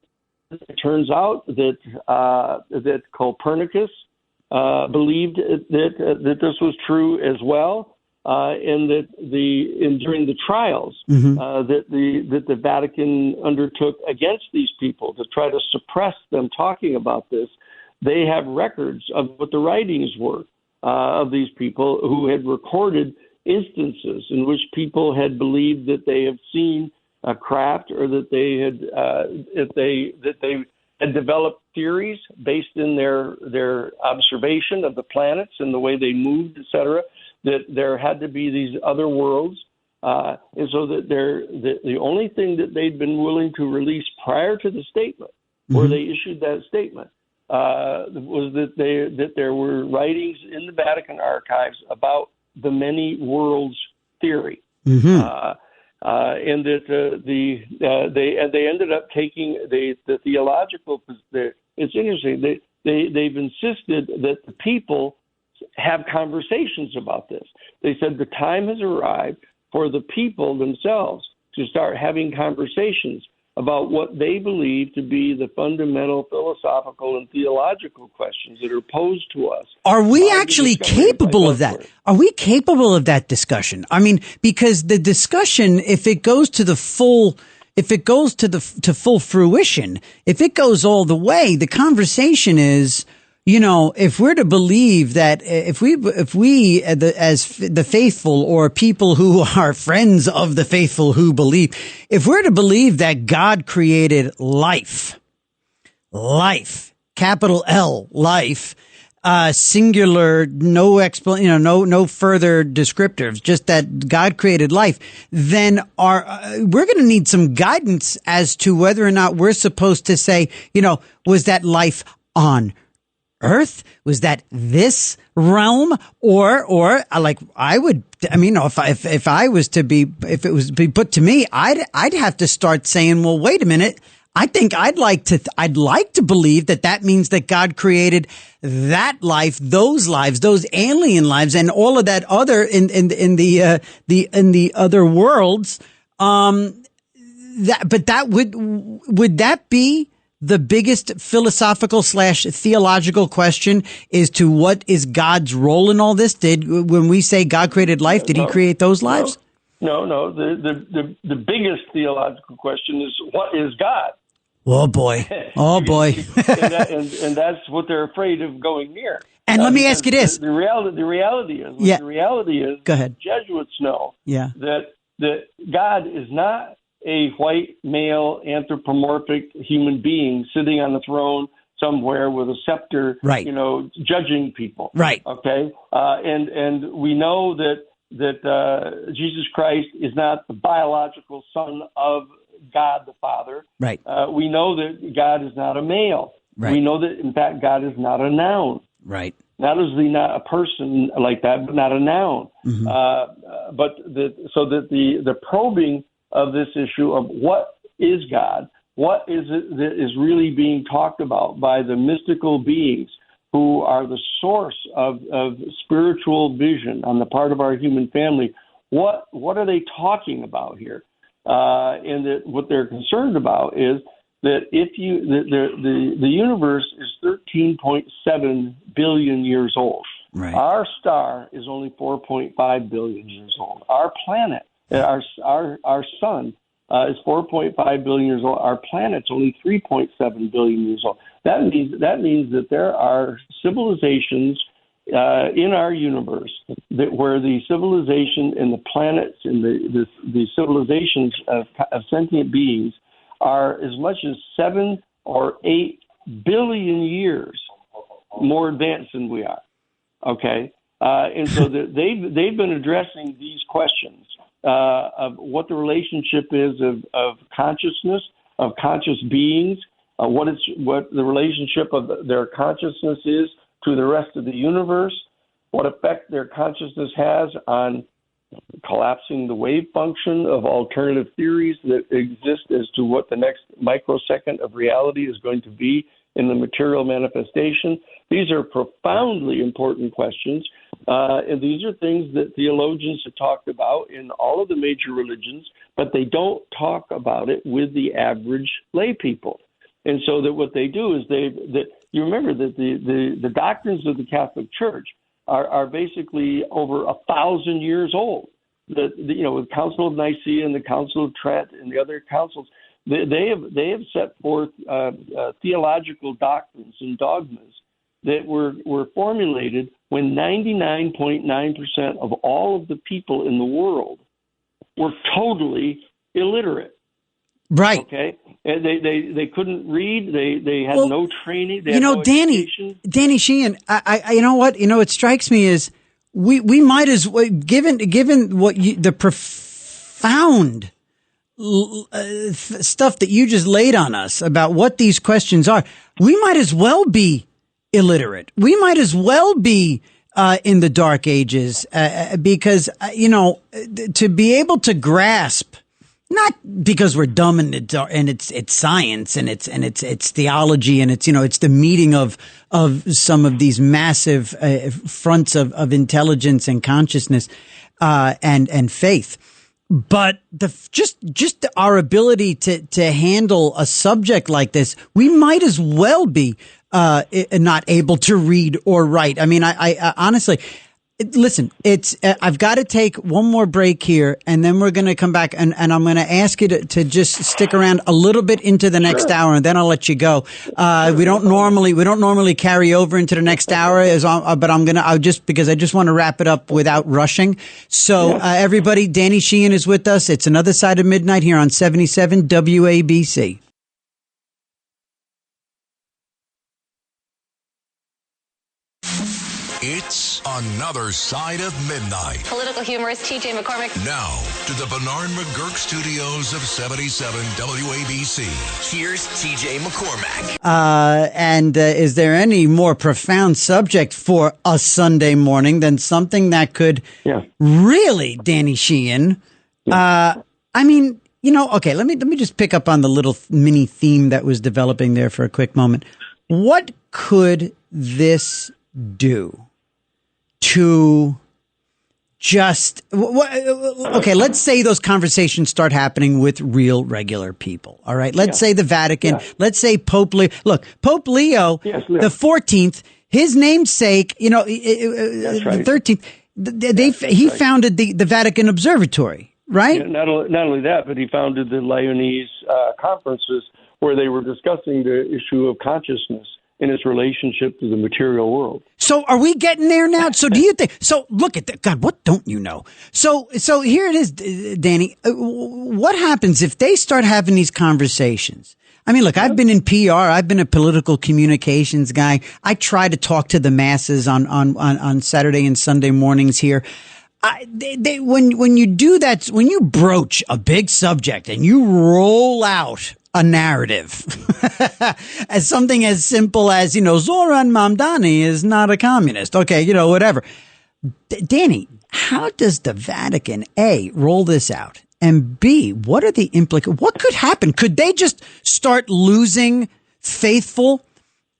It turns out that Copernicus believed that this was true as well, and that during the trials that the Vatican undertook against these people to try to suppress them talking about this, they have records of what the writings were of these people who had recorded instances in which people had believed that they had seen a craft, or that they had developed theories based in their observation of the planets and the way they moved, et cetera, that there had to be these other worlds. And so that the only thing that they'd been willing to release prior to the statement, where they issued that statement, was that there were writings in the Vatican archives about the many worlds theory. And that they ended up taking the theological. It's interesting. They've insisted that the people have conversations about this. They said the time has arrived for the people themselves to start having conversations about what they believe to be the fundamental philosophical and theological questions that are posed to us. Are we actually capable of that? Are we capable of that discussion? I mean, because the discussion, if it goes to full fruition, if it goes all the way, the conversation is, if we're to believe that, if we as the faithful, or people who are friends of the faithful who believe, if we're to believe that God created life, capital L, life, singular, no further descriptors, just that God created life, then we're going to need some guidance as to whether or not we're supposed to say, was that life on Earth? Was that this realm? Or if I was to be, if it was to be put to me, I'd have to start saying, well, wait a minute. I think I'd like to believe that means that God created that life, those lives, those alien lives, and all of that other in the other worlds. Would that be the biggest philosophical / theological question, is to what is God's role in all this? When we say God created life, did he create those lives? No. The biggest theological question is, what is God? Oh boy. and that's what they're afraid of going near. And let me ask you this. The reality is, go ahead. Jesuits know that God is not a white male anthropomorphic human being sitting on a throne somewhere with a scepter, right, judging people. Right. Okay. And we know that Jesus Christ is not the biological son of God the Father. Right. We know that God is not a male. Right. We know that, in fact, God is not a noun. Right. Not only not a person like that, but not a noun. Mm-hmm. So that the probing of this issue of what is God, what is it that is really being talked about by the mystical beings who are the source of spiritual vision on the part of our human family, what are they talking about here? And that what they're concerned about is that the universe is 13.7 billion years old. Right. Our star is only 4.5 billion years old. Our planet, our sun, is 4.5 billion years old. Our planet's only 3.7 billion years old. That means that there are civilizations in our universe where the civilization and the planets and the civilizations of sentient beings are as much as 7 or 8 billion years more advanced than we are. Okay, and so they've been addressing these questions of what the relationship is of consciousness, of conscious beings, what the relationship of their consciousness is to the rest of the universe, what effect their consciousness has on collapsing the wave function of alternative theories that exist as to what the next microsecond of reality is going to be in the material manifestation. These are profoundly important questions, and these are things that theologians have talked about in all of the major religions, but they don't talk about it with the average lay people. And so that what they do is you remember that the doctrines of the Catholic Church are basically over 1,000 years old. The Council of Nicaea and the Council of Trent and the other councils, they have set forth theological doctrines and dogmas that were formulated when 99.9% of all of the people in the world were totally illiterate. Right. Okay. And they couldn't read. They had no training. They had no Danny Sheehan. I you know what? What strikes me is we might as well, given what the profound stuff that you just laid on us about what these questions are, we might as well be illiterate. We might as well be in the dark ages because to be able to grasp. Not because we're dumb and it's science and it's theology and it's the meeting of some of these massive fronts of intelligence and consciousness and faith, but just our ability to handle a subject like this, we might as well be not able to read or write. I mean, I honestly. Listen, I've got to take one more break here, and then we're going to come back, and I'm going to ask you to just stick around a little bit into the next hour, and then I'll let you go. We don't normally carry over into the next hour, but I'll just because I just want to wrap it up without rushing. So, everybody, Danny Sheehan is with us. It's Another Side of Midnight here on 77 WABC. It's Another Side of Midnight. Political humorist T.J. McCormick. Now, to the Bernard McGurk studios of 77 WABC. Here's T.J. McCormick. And is there any more profound subject for a Sunday morning than something that could really, Danny Sheehan? I mean, okay, let me just pick up on the little mini theme that was developing there for a quick moment. What could this do to just let's say those conversations start happening with real regular people. All right, let's say the Vatican, let's say Pope Leo. Look, Pope Leo the 14th, his namesake, the 13th, he founded the Vatican Observatory, right? Yeah, not only that, but he founded the Lyonese conferences where they were discussing the issue of consciousness in its relationship to the material world. So are we getting there now? So do you think, so look at that. God, what don't you know? So here it is, Danny. What happens if they start having these conversations? I mean, look, I've been in PR. I've been a political communications guy. I try to talk to the masses on Saturday and Sunday mornings here. When you do that, when you broach a big subject and you roll out a narrative as something as simple as, Zoran Mamdani is not a communist. Okay, whatever. Danny, how does the Vatican, A, roll this out? And B, what are the implications? What could happen? Could they just start losing faithful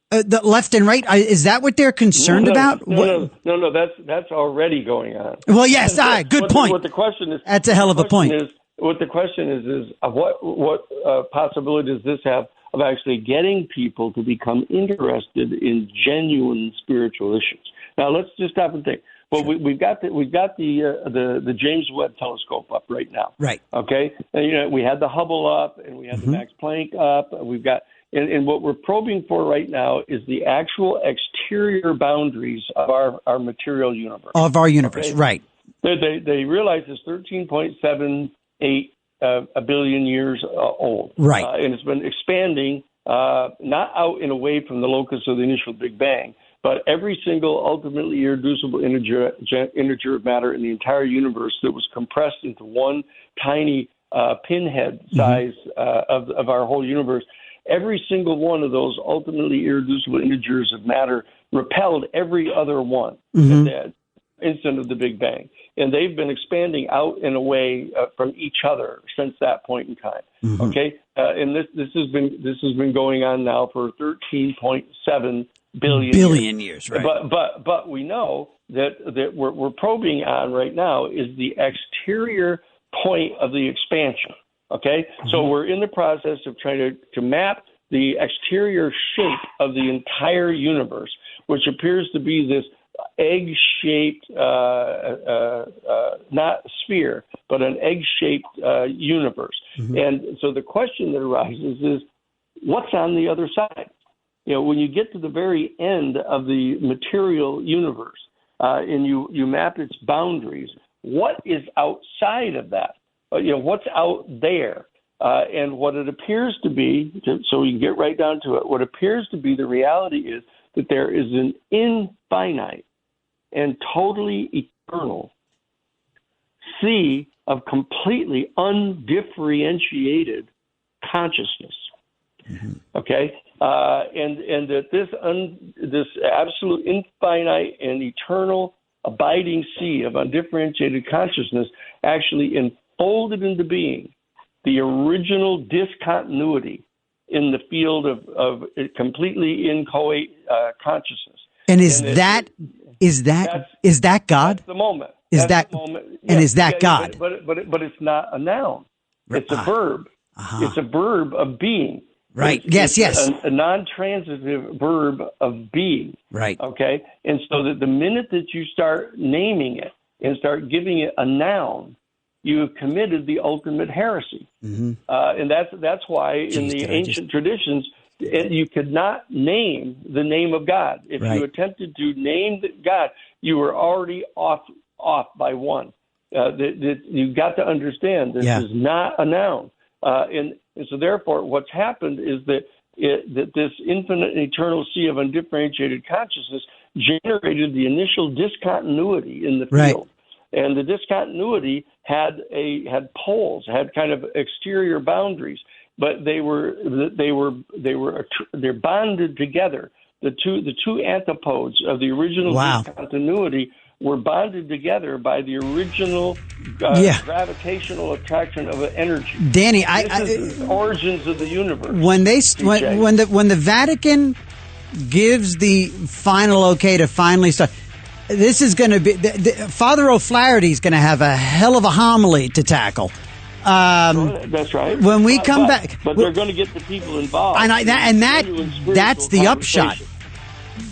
the left and right? Is that what they're concerned about? No. That's already going on. Well, yes, good point. What the question is? That's a hell of a point. What the question is what possibility does this have of actually getting people to become interested in genuine spiritual issues? Now, let's just stop and think. Well, we've got the James Webb Telescope up right now. Right. Okay. And, we had the Hubble up, and we had the Max Planck up. We've got. And what we're probing for right now is the actual exterior boundaries of our material universe. Of our universe, okay? Right. They realize it's 13.78 a billion years old. Right. And it's been expanding, not out and away from the locus of the initial Big Bang, but every single ultimately irreducible integer of matter in the entire universe that was compressed into one tiny pinhead size of our whole universe. Every single one of those ultimately irreducible integers of matter repelled every other one at the instant of the Big Bang. And they've been expanding out and away from each other since that point in time. Okay? And this has been going on now for 13.7 billion years. Right. But we know that we're probing on right now is the exterior point of the expansion. Okay, so we're in the process of trying to map the exterior shape of the entire universe, which appears to be this egg-shaped, not sphere, but an egg-shaped universe. And so the question that arises is, what's on the other side? When you get to the very end of the material universe and you map its boundaries, what is outside of that? What's out there? And what it appears to be, so we can get right down to it, what appears to be the reality is that there is an infinite and totally eternal sea of completely undifferentiated consciousness. Okay? And that this absolute infinite and eternal abiding sea of undifferentiated consciousness actually folded into being the original discontinuity in the field of completely inchoate consciousness. And is that God? That's the moment. Is that God? But it's not a noun. It's a verb. It's a verb of being. Right. It's yes. A non-transitive verb of being. Right. Okay. And so that the minute that you start naming it and start giving it a noun, you have committed the ultimate heresy. And that's why in the ancient traditions, you could not name the name of God. If you attempted to name God, you were already off by one. You've got to understand this is not a noun. And so therefore, what's happened is that this infinite and eternal sea of undifferentiated consciousness generated the initial discontinuity in the field. And the discontinuity had poles, had kind of exterior boundaries, but they're bonded together. The two antipodes of the original discontinuity were bonded together by the original gravitational attraction of an energy. Danny, this is the origins of the universe. When the Vatican gives the final okay to finally start. This is going to be Father O'Flaherty is going to have a hell of a homily to tackle. That's right. When we come back, but they're going to get the people involved. That's the upshot.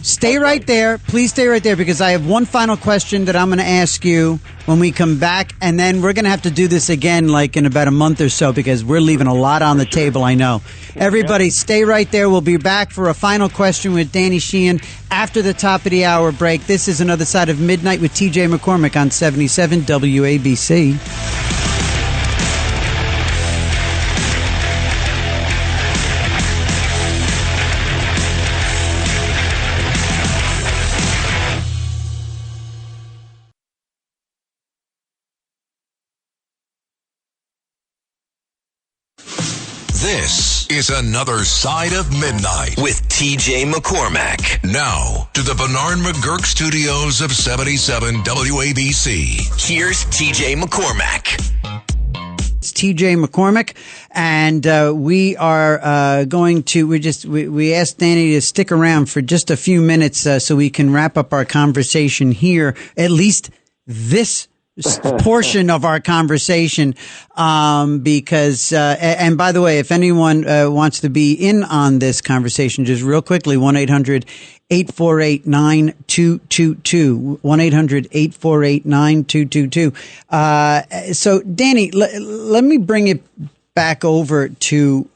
Stay right there. Please stay right there because I have one final question that I'm going to ask you when we come back, and then we're going to have to do this again like in about a month or so because we're leaving a lot on the table, I know. Everybody stay right there. We'll be back for a final question with Danny Sheehan after the top of the hour break. This is Another Side of Midnight with TJ McCormick on 77 WABC. This is Another Side of Midnight with TJ McCormack. Now to the Bernard McGurk studios of 77 WABC. Here's TJ McCormack. It's TJ McCormack, and we are going to. We asked Danny to stick around for just a few minutes so we can wrap up our conversation here. At least this portion of our conversation, because and by the way, if anyone wants to be in on this conversation, just real quickly, 1-800-848-9222, 1-800-848-9222. So Danny, let me bring it back over to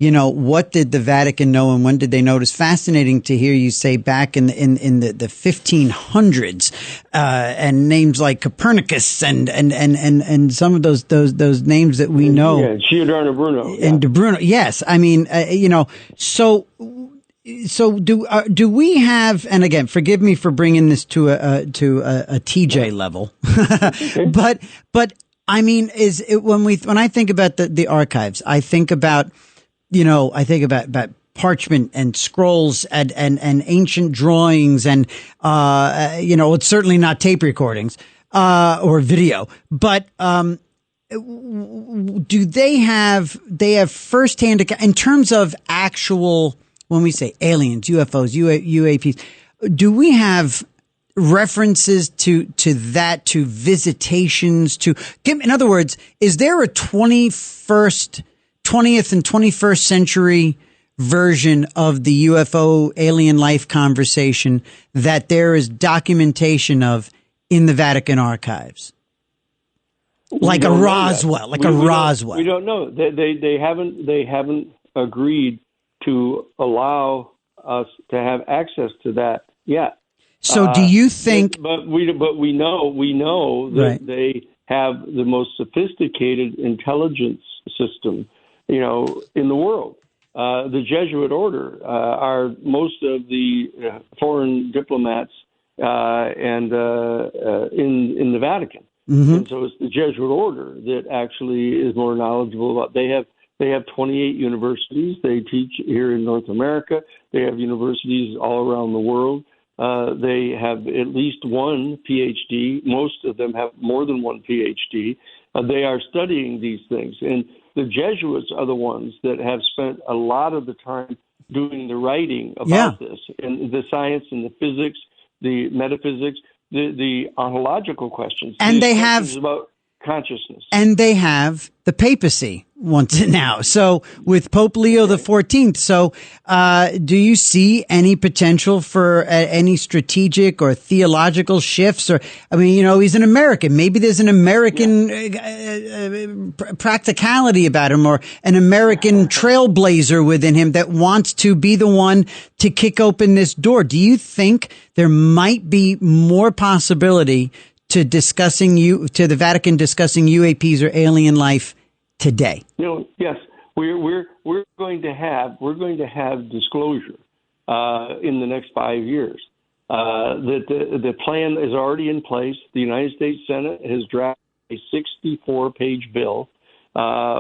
what did the Vatican know and when did they know? It's fascinating to hear you say back in the 1500s, and names like Copernicus and some of those names that we know. Yeah, Giordano Bruno. And De Bruno. Yes. I mean, so do we have, and again, forgive me for bringing this to a TJ level, but I mean, when I think about the archives, I think about parchment and scrolls and ancient drawings and, it's certainly not tape recordings, or video, but, do they have firsthand in terms of actual, when we say aliens, UFOs, UAPs, do we have references to that, to visitations, in other words, is there a 20th and 21st century version of the UFO alien life conversation that there is documentation of in the Vatican archives? Like a Roswell, Roswell. We don't know. They haven't agreed to allow us to have access to that yet. So do you think? But we know that right. They have the most sophisticated intelligence system, in the world. The Jesuit order are most of the foreign diplomats and in the Vatican. Mm-hmm. And so it's the Jesuit order that actually is more knowledgeable about. They have 28 universities. They teach here in North America. They have universities all around the world. They have at least one PhD. Most of them have more than one PhD. They are studying these things. And the Jesuits are the ones that have spent a lot of the time doing the writing about this, and the science and the physics, the metaphysics, the ontological questions. And they have about consciousness. And they have the papacy once now. So with Pope Leo the 14th. So do you see any potential for any strategic or theological shifts? Or, I mean, he's an American. Maybe there's an American practicality about him, or an American trailblazer within him that wants to be the one to kick open this door. Do you think there might be more possibility to the Vatican discussing UAPs or alien life today? Yes, we're going to have disclosure in the next 5 years. That the plan is already in place. The United States Senate has drafted a 64-page bill,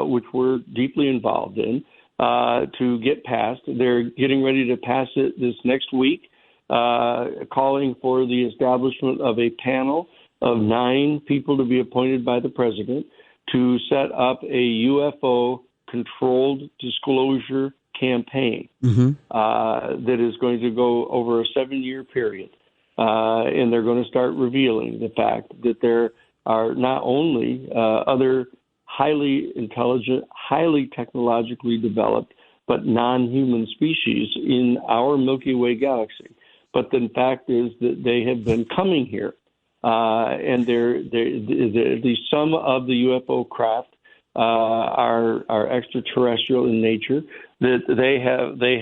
which we're deeply involved in, to get passed. They're getting ready to pass it this next week, calling for the establishment of a panel of 9 people to be appointed by the president to set up a UFO controlled disclosure campaign that is going to go over a 7-year period. And they're going to start revealing the fact that there are not only other highly intelligent, highly technologically developed, but non-human species in our Milky Way galaxy. But the fact is that they have been coming here. And at least some of the UFO craft are extraterrestrial in nature. That they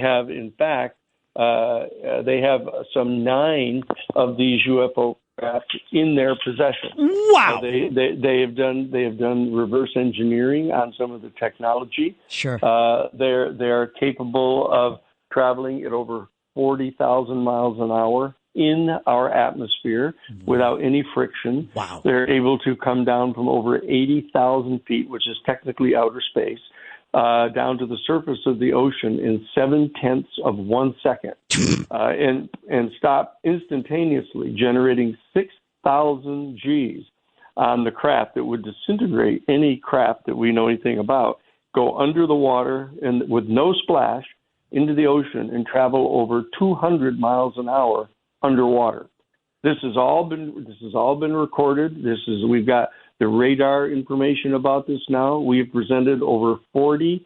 have in fact they have some 9 of these UFO craft in their possession. Wow! They have done reverse engineering on some of the technology. Sure. They are capable of traveling at over 40,000 miles an hour in our atmosphere without any friction. Wow. They're able to come down from over 80,000 feet, which is technically outer space. down to the surface of the ocean in 0.7 of 1 second, and stop instantaneously, generating 6,000 Gs on the craft that would disintegrate any craft that we know anything about, go under the water and with no splash into the ocean and travel over 200 miles an hour underwater. This has all been recorded. We've got the radar information about this now. We have presented over 40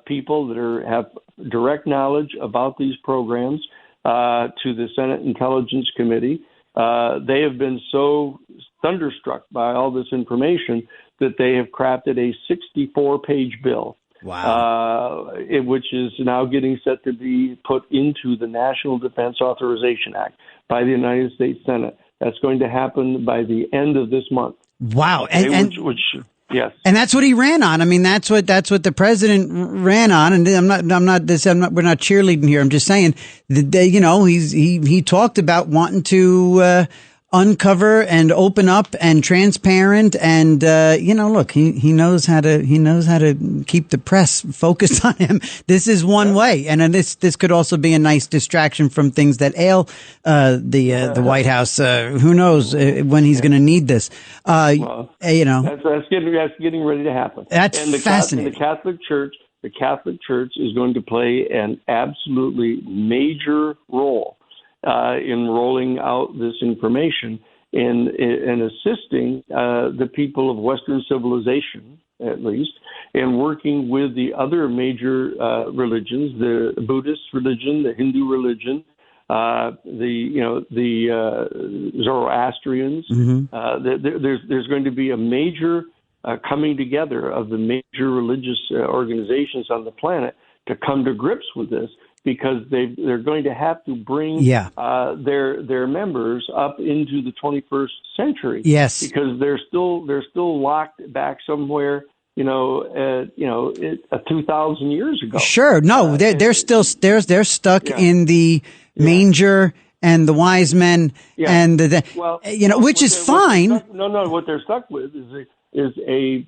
people that have direct knowledge about these programs to the Senate Intelligence Committee. They have been so thunderstruck by all this information that they have crafted a 64-page bill. Wow. Which is now getting set to be put into the National Defense Authorization Act by the United States Senate. That's going to happen by the end of this month. Wow. Yes. And that's what he ran on. I mean, that's what the president ran on. And we're not cheerleading here. I'm just saying that, he talked about wanting to, uncover and open up and transparent. And, look, he knows how to keep the press focused on him. This is one way. And this could also be a nice distraction from things that ail, the White House. Who knows when he's going to need this. That's getting ready to happen. That's fascinating. The Catholic Church is going to play an absolutely major role in rolling out this information and assisting the people of Western civilization, at least, and working with the other major religions, the Buddhist religion, the Hindu religion, the Zoroastrians. Mm-hmm. There's going to be a major coming together of the major religious organizations on the planet to come to grips with this, because they're going to have to bring their members up into the 21st century. Yes, because they're still locked back somewhere, 2,000 years ago. Sure, no, they're stuck in the manger and the wise men and which is fine. What they're stuck with is a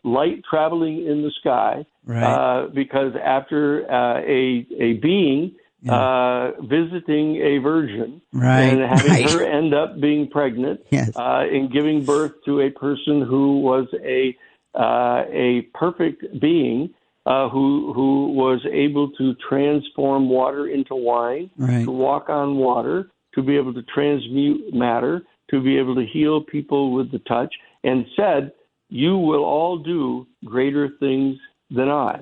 light traveling in the sky. Right. Because after a being visiting a virgin and having her end up being pregnant and giving birth to a person who was a perfect being who was able to transform water into wine, to walk on water, to be able to transmute matter, to be able to heal people with the touch, and said, "You will all do greater things than I."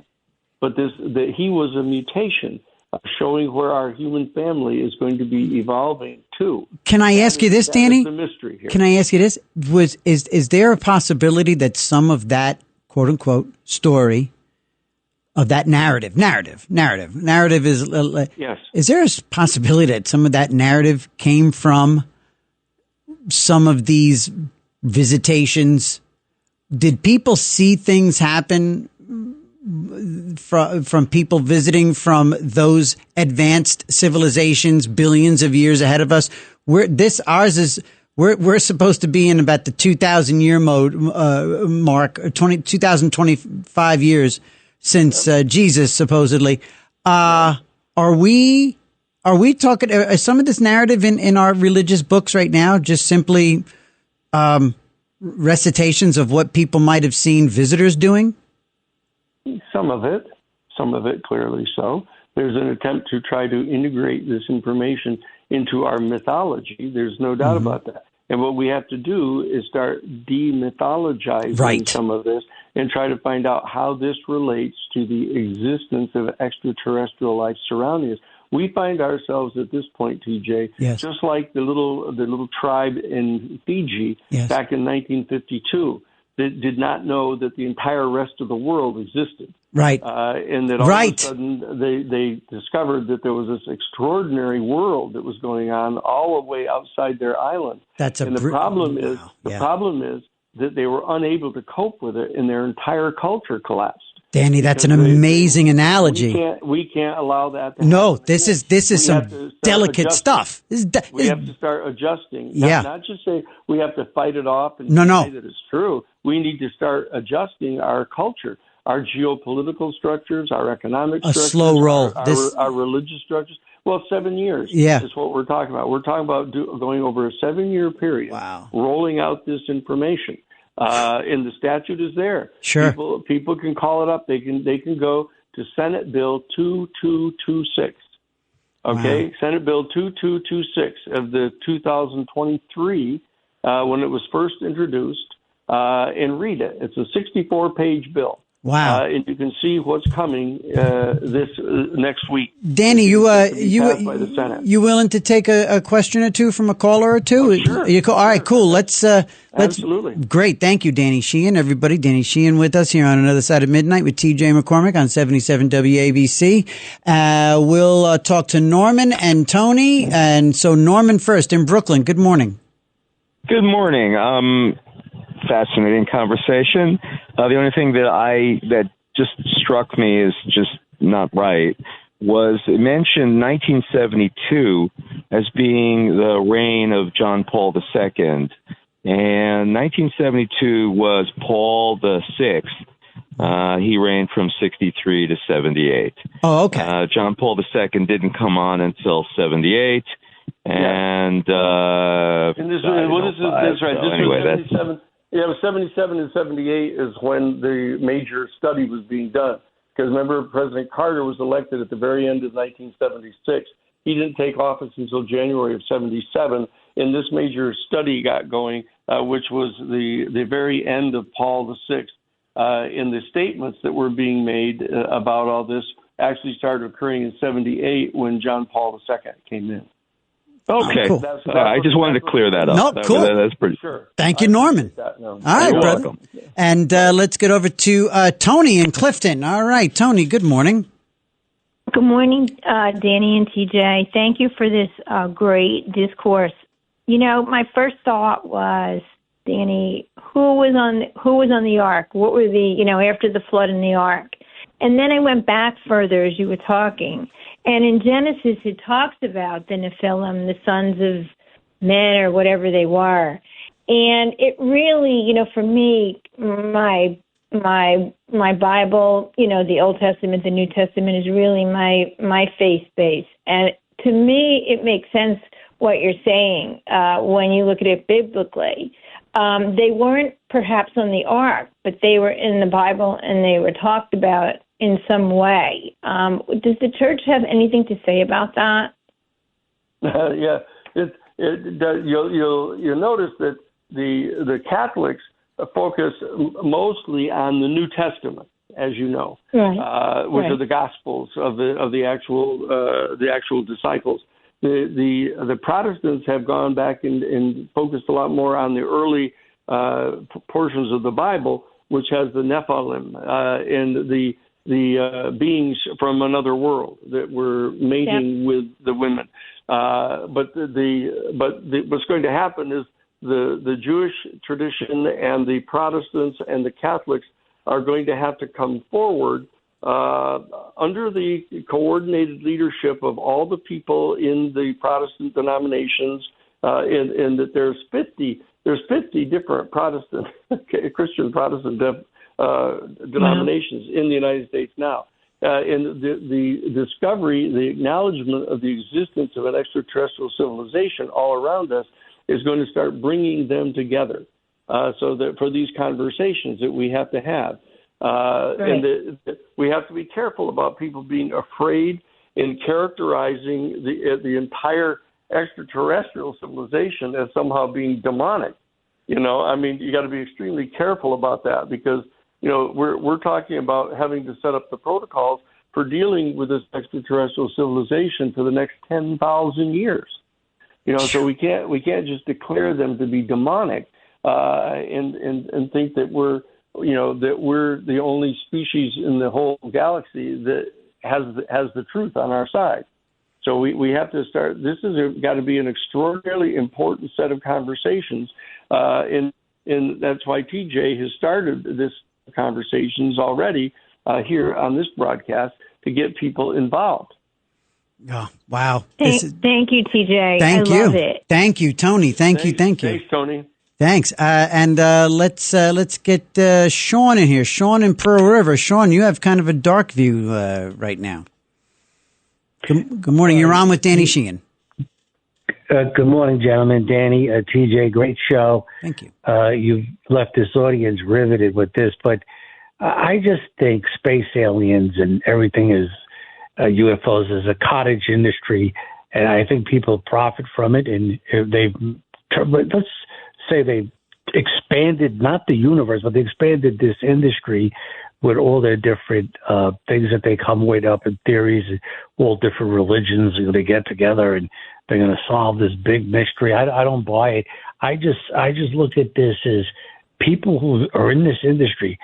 But he was a mutation, showing where our human family is going to be evolving to. Can I ask you this, Danny? That's the mystery here. Can I ask you this? Is there a possibility that some of that quote unquote story of that narrative is yes? Is there a possibility that some of that narrative came from some of these visitations? Did people see things happen from people visiting from those advanced civilizations billions of years ahead of us? We're supposed to be in about the 2,000 year mark, 2,025 years since Jesus supposedly. Are we talking some of this narrative in our religious books right now just simply recitations of what people might have seen visitors doing? Some of it clearly so. There's an attempt to try to integrate this information into our mythology. There's no doubt about that. And what we have to do is start demythologizing some of this and try to find out how this relates to the existence of extraterrestrial life surrounding us. We find ourselves at this point, TJ, just like the little tribe in Fiji back in 1952 that did not know that the entire rest of the world existed. Right. And that all of a sudden they discovered that there was this extraordinary world that was going on all the way outside their island. The problem is that they were unable to cope with it, and their entire culture collapsed. Danny, that's an amazing analogy. We can't allow that to happen. No, this is some delicate stuff. We have to start adjusting. Not just say we have to fight it off and say that it's true. We need to start adjusting our culture. our geopolitical structures, our economic A structures, slow roll. our religious structures. Well, 7 years is what we're talking about. We're talking about going over a 7-year period, rolling out this information. And the statute is there. Sure. People can call it up. They can go to Senate Bill 2226. Okay, Senate Bill 2226 of the 2023 when it was first introduced, and read it. It's a 64-page bill. Wow! And you can see what's coming this next week. Danny, you willing to take a question or two from a caller or two? Oh, sure. All right, cool. Let's absolutely. Great, thank you, Danny Sheehan. Everybody, Danny Sheehan with us here on Another Side of Midnight with TJ McCormick on 77 WABC. We'll talk to Norman and Tony. And so Norman first in Brooklyn. Good morning. Good morning. Fascinating conversation. The only thing that just struck me is just not right was it mentioned 1972 as being the reign of John Paul II, and 1972 was Paul VI. He reigned from 63 to 78. Oh, okay. John Paul II didn't come on until 78. And this right? So this anyway, was 77. Yeah, it was 77 and 78 is when the major study was being done. Because remember, President Carter was elected at the very end of 1976. He didn't take office until January of 77, and this major study got going, which was the very end of Paul VI. And the statements that were being made about all this actually started occurring in 78 when John Paul II came in. Okay. Cool. I just wanted to clear that up. No, cool. That's pretty sure. Thank you, Norman. All right, You're brother. welcome. And let's get over to Tony in Clifton. All right, Tony, good morning. Good morning, Danny and TJ. Thank you for this great discourse. You know, my first thought was, Danny, who was on the ark? What were after the flood in the ark? And then I went back further as you were talking. And in Genesis, it talks about the Nephilim, the sons of men or whatever they were. And it really, for me, my Bible, the Old Testament, the New Testament is really my faith base. And to me, it makes sense what you're saying when you look at it biblically. They weren't perhaps on the ark, but they were in the Bible and they were talked about in some way. Does the church have anything to say about that? Yeah, you'll notice that the Catholics focus mostly on the New Testament, as you know, right. which are the Gospels of the actual disciples. The Protestants have gone back and focused a lot more on the early portions of the Bible, which has the Nephilim and the beings from another world that were mating with the women. But what's going to happen is the Jewish tradition and the Protestants and the Catholics are going to have to come forward under the coordinated leadership of all the people in the Protestant denominations, and that there's 50 different Protestant Christian Protestant denominations in the United States now. And the discovery, the acknowledgement of the existence of an extraterrestrial civilization all around us is going to start bringing them together. So that for these conversations that we have to have, and we have to be careful about people being afraid in characterizing the entire extraterrestrial civilization as somehow being demonic. You got to be extremely careful about that because we're talking about having to set up the protocols for dealing with this extraterrestrial civilization for the next 10,000 years. So we can't just declare them to be demonic and think that we're the only species in the whole galaxy that has the truth on our side. So we have to start. This is got to be an extraordinarily important set of conversations, and that's why TJ has started this conversations already here on this broadcast to get people involved. Oh, wow. Thank you, TJ. Thank you. Love it. Thank you, Tony. Thank you. Thanks, Tony. Thanks. And let's get Sean in here. Sean in Pearl River. Sean, you have kind of a dark view right now. Good morning. You're on with Danny Sheehan. Good morning, gentlemen. Danny, TJ, great show. Thank you. You've left this audience riveted with this, but I just think space aliens and everything is UFOs is a cottage industry, and I think people profit from it. And let's say they've expanded not the universe, but they expanded this industry with all their different things that they come with up in theories, all different religions. They get together and they're going to solve this big mystery. I don't buy it. I just look at this as people who are in this industry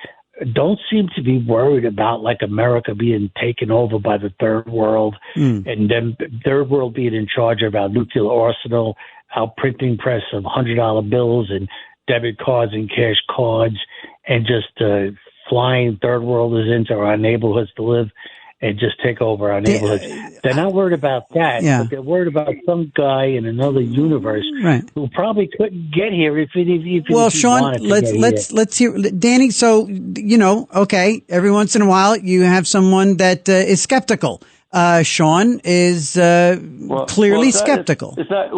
don't seem to be worried about like America being taken over by the third world and then third world being in charge of our nuclear arsenal, our printing press of $100 bills and debit cards and cash cards, and just flying third worlders into our neighborhoods to live and just take over our neighborhoods. They're not worried about that, but they're worried about some guy in another universe who probably couldn't get here if he Sean, wanted to let's hear Danny. So okay, every once in a while you have someone that is skeptical. Sean is clearly skeptical. It's not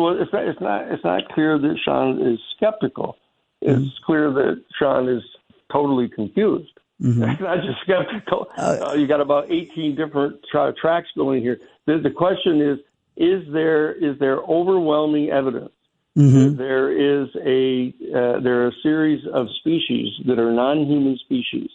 clear that Sean is skeptical. It's clear that Sean is totally confused. It's not just skeptical. You got about 18 different tracks going here. The question is there overwhelming evidence? There are a series of species that are non-human species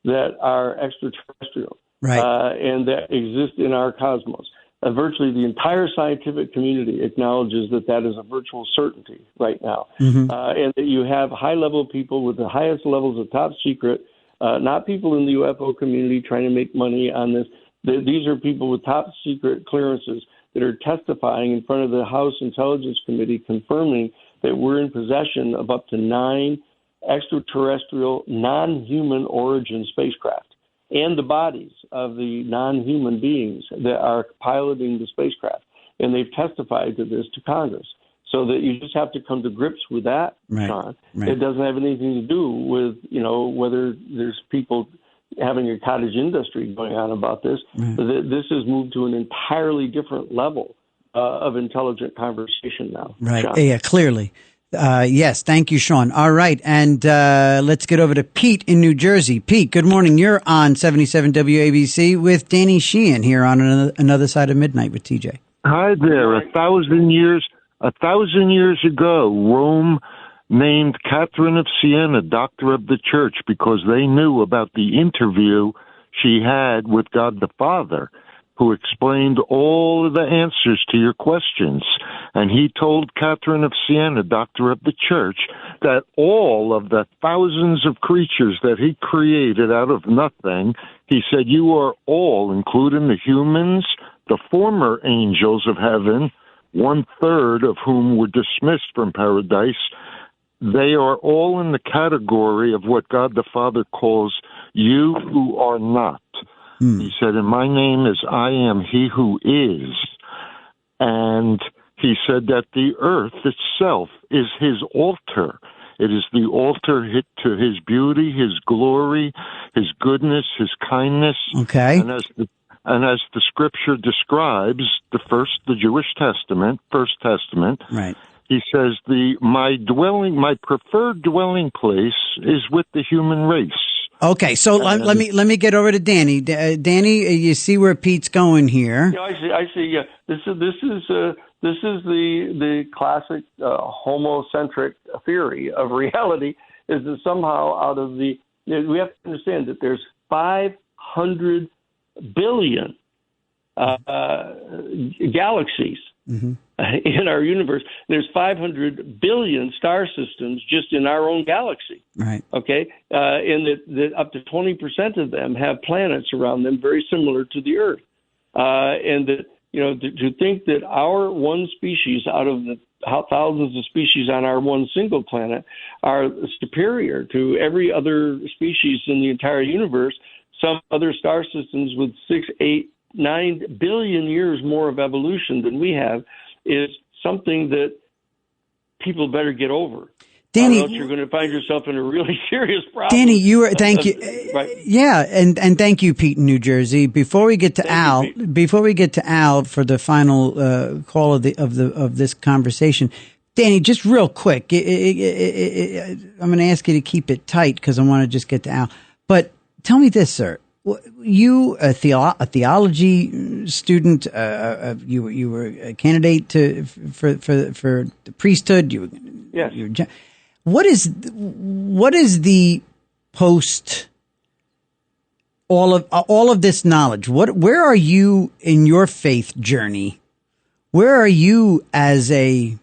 that are extraterrestrial, and that exist in our cosmos. Virtually the entire scientific community acknowledges that is a virtual certainty right now, and that you have high-level people with the highest levels of top secret. Not people in the UFO community trying to make money on this. These are people with top secret clearances that are testifying in front of the House Intelligence Committee, confirming that we're in possession of up to 9 extraterrestrial, non-human origin spacecraft and the bodies of the non-human beings that are piloting the spacecraft. And they've testified to this to Congress. So that you just have to come to grips with that, Sean. It doesn't have anything to do with, whether there's people having a cottage industry going on about this. This has moved to an entirely different level of intelligent conversation now. Sean. Yeah, clearly. Yes. Thank you, Sean. All right. And let's get over to Pete in New Jersey. Pete, good morning. You're on 77 WABC with Danny Sheehan here on Another Side of Midnight with TJ. Hi there. 1,000 years ago, Rome named Catherine of Siena Doctor of the Church because they knew about the interview she had with God the Father, who explained all of the answers to your questions. And he told Catherine of Siena, Doctor of the Church, that all of the thousands of creatures that he created out of nothing, he said, you are all, including the humans, the former angels of heaven, 1/3 of whom were dismissed from paradise, they are all in the category of what God the Father calls you who are not. He said, and my name is I am he who is. And he said that the earth itself is his altar. It is the altar to his beauty, his glory, his goodness, his kindness. Okay. And as the scripture describes, the Jewish Testament, First Testament, he says, my preferred dwelling place is with the human race. Okay, so let me get over to Danny. Danny, you see where Pete's going here. Yeah, I see. Yeah, this is the classic homocentric theory of reality. Is that somehow out of we have to understand that there's 500 billion galaxies in our universe. There's 500 billion star systems just in our own galaxy. Right. Okay. And that up to 20% of them have planets around them very similar to the Earth. And that, to think that our one species out of the thousands of species on our one single planet are superior to every other species in the entire universe, some other star systems with 6, 8, 9 billion years more of evolution than we have, is something that people better get over. Danny, or else you're going to find yourself in a really serious problem. Danny, thank you. Right. Yeah, and thank you, Pete in New Jersey. Before we get to Al, for the final call of this conversation, Danny, just real quick, I'm going to ask you to keep it tight because I want to just get to Al. But tell me this, sir. You, a theology student, you were a candidate for the priesthood. Yes. What is the post all of this knowledge? Where are you in your faith journey? Where are you as a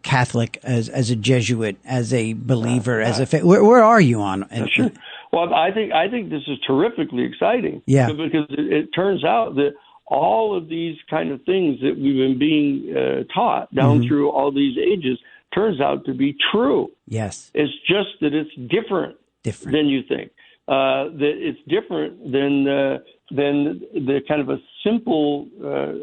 Catholic, as a Jesuit, as a believer, as a where are you on? Sure. Well, I think this is terrifically exciting. Yeah. Because it turns out that all of these kind of things that we've been being taught down through all these ages turns out to be true. Yes. It's just that it's different than you think. That it's different than the kind of a simple.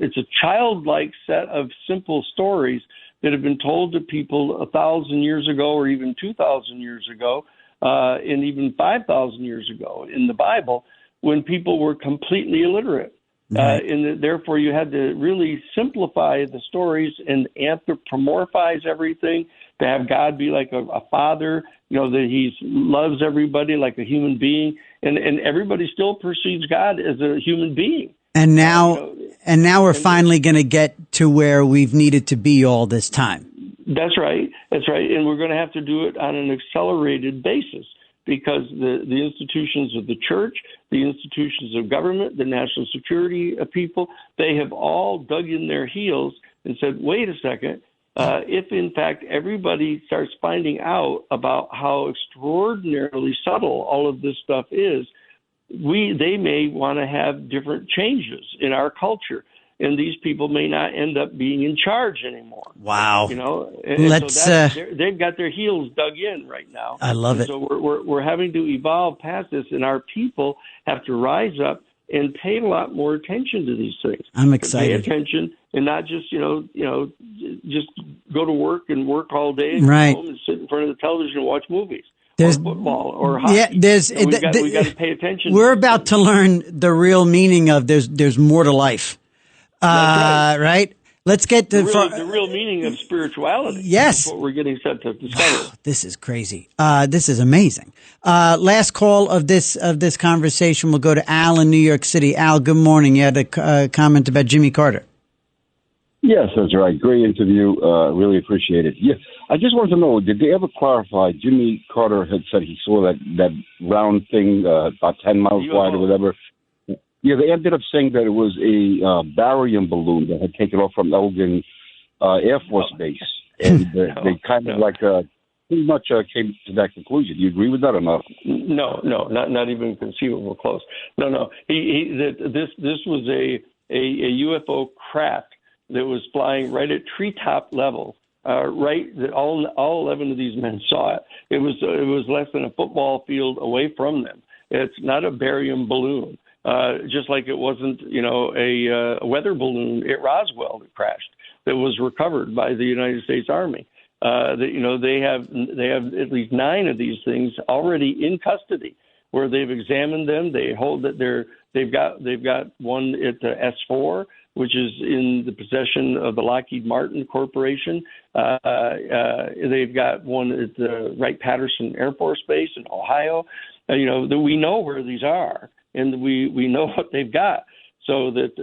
It's a childlike set of simple stories that have been told to people 1,000 years ago, or even 2,000 years ago, and even 5,000 years ago in the Bible, when people were completely illiterate. Right. And therefore, you had to really simplify the stories and anthropomorphize everything, to have God be like a father, that he loves everybody like a human being, and everybody still perceives God as a human being. And now, we're finally going to get to where we've needed to be all this time. That's right. And we're going to have to do it on an accelerated basis, because the institutions of the church, the institutions of government, the national security people, they have all dug in their heels and said, wait a second, if in fact everybody starts finding out about how extraordinarily subtle all of this stuff is, they may want to have different changes in our culture. And these people may not end up being in charge anymore. Wow! They've got their heels dug in right now. I love it. So we're having to evolve past this, and our people have to rise up and pay a lot more attention to these things. I'm excited. Pay attention and not just just go to work and work all day and right. go home and sit in front of the television and watch movies. Or football or hockey. Yeah, we got to pay attention. We're about to learn the real meaning of there's more to life. Right. Let's get to the real meaning of spirituality. Yes. That's what we're getting set to discover. Wow, this is crazy. This is amazing. Last call of this conversation will go to Al in New York City. Al, good morning. You had a comment about Jimmy Carter. Yes, that's right. Great interview. Really appreciate it. Yeah, I just wanted to know, did they ever clarify? Jimmy Carter had said he saw that round thing about 10 miles wide or whatever. Yeah, they ended up saying that it was a barium balloon that had taken off from Elgin Air Force Base. And they kind of pretty much came to that conclusion. Do you agree with that or not? No, not even conceivable close. No. This was a UFO craft that was flying right at treetop level. That all 11 of these men saw it. It was less than a football field away from them. It's not a barium balloon. Just like it wasn't, a weather balloon at Roswell that crashed that was recovered by the United States Army. They have at least 9 of these things already in custody, where they've examined them. They hold that they've got one at the S4, which is in the possession of the Lockheed Martin Corporation. They've got one at the Wright-Patterson Air Force Base in Ohio. That we know where these are. And we know what they've got, so that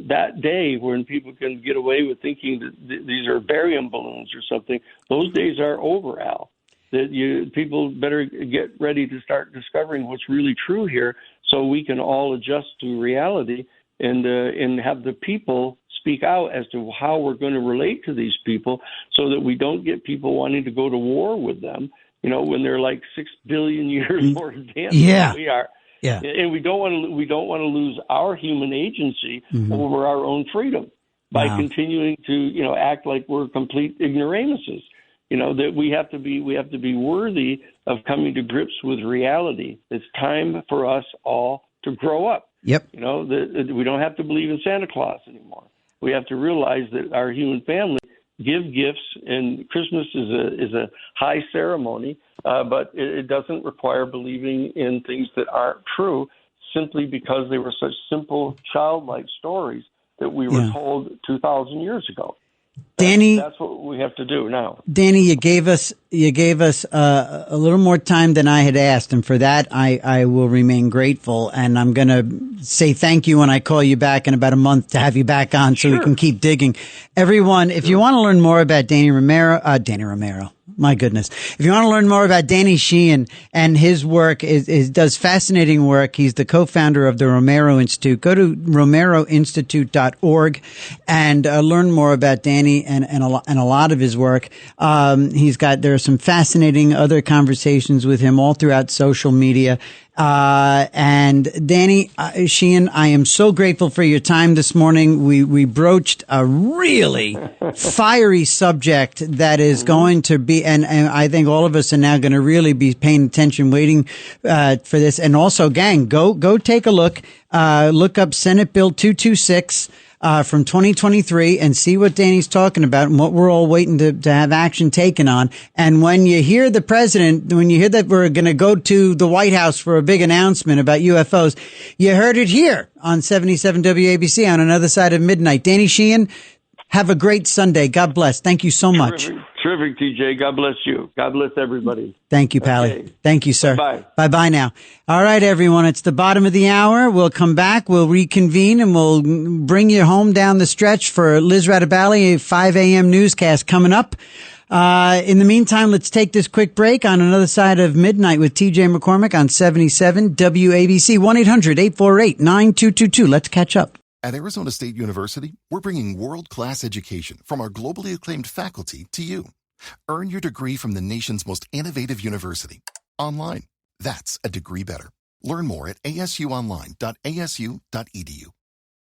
that day when people can get away with thinking that these are barium balloons or something, those days are over, Al. That people better get ready to start discovering what's really true here, so we can all adjust to reality and have the people speak out as to how we're going to relate to these people, so that we don't get people wanting to go to war with them. When they're like 6 billion years more advanced than we are. Yeah, and we don't want to lose our human agency over our own freedom by continuing to act like we're complete ignoramuses. That we have to be worthy of coming to grips with reality. It's time for us all to grow up. Yep. That we don't have to believe in Santa Claus anymore. We have to realize that our human family give gifts, and Christmas is a high ceremony, but it doesn't require believing in things that aren't true simply because they were such simple, childlike stories that we were told 2,000 years ago. Danny, that's what we have to do now. Danny, you gave us a little more time than I had asked, and for that I will remain grateful. And I'm going to say thank you when I call you back in about a month to have you back on, so we can keep digging. Everyone, if you want to learn more about Danny Romero. My goodness. If you want to learn more about Danny Sheehan and his work, does fascinating work. He's the co-founder of the Romero Institute. Go to romeroinstitute.org and learn more about Danny and a lot of his work. There are some fascinating other conversations with him all throughout social media. And Danny Sheehan, I am so grateful for your time this morning. We broached a really fiery subject that is going to be, and I think all of us are now going to really be paying attention, waiting for this. And also, gang, go take a look. Look up Senate Bill 226. From 2023 and see what Danny's talking about and what we're all waiting to have action taken on. And when you hear the president, when you hear that we're going to go to the White House for a big announcement about UFOs, you heard it here on 77 WABC on Another Side of Midnight. Danny Sheehan, have a great Sunday. God bless. Thank you so much. Terrific, TJ. God bless you. God bless everybody. Thank you, Pally. Okay. Thank you, sir. Bye. Bye-bye now. All right, everyone. It's the bottom of the hour. We'll come back. We'll reconvene, and we'll bring you home down the stretch for Liz Radabali, a 5 a.m. newscast coming up. In the meantime, let's take this quick break on Another Side of Midnight with TJ McCormick on 77 WABC, 1-800-848-9222. Let's catch up. At Arizona State University, we're bringing world-class education from our globally acclaimed faculty to you. Earn your degree from the nation's most innovative university. Online. That's a degree better. Learn more at asuonline.asu.edu.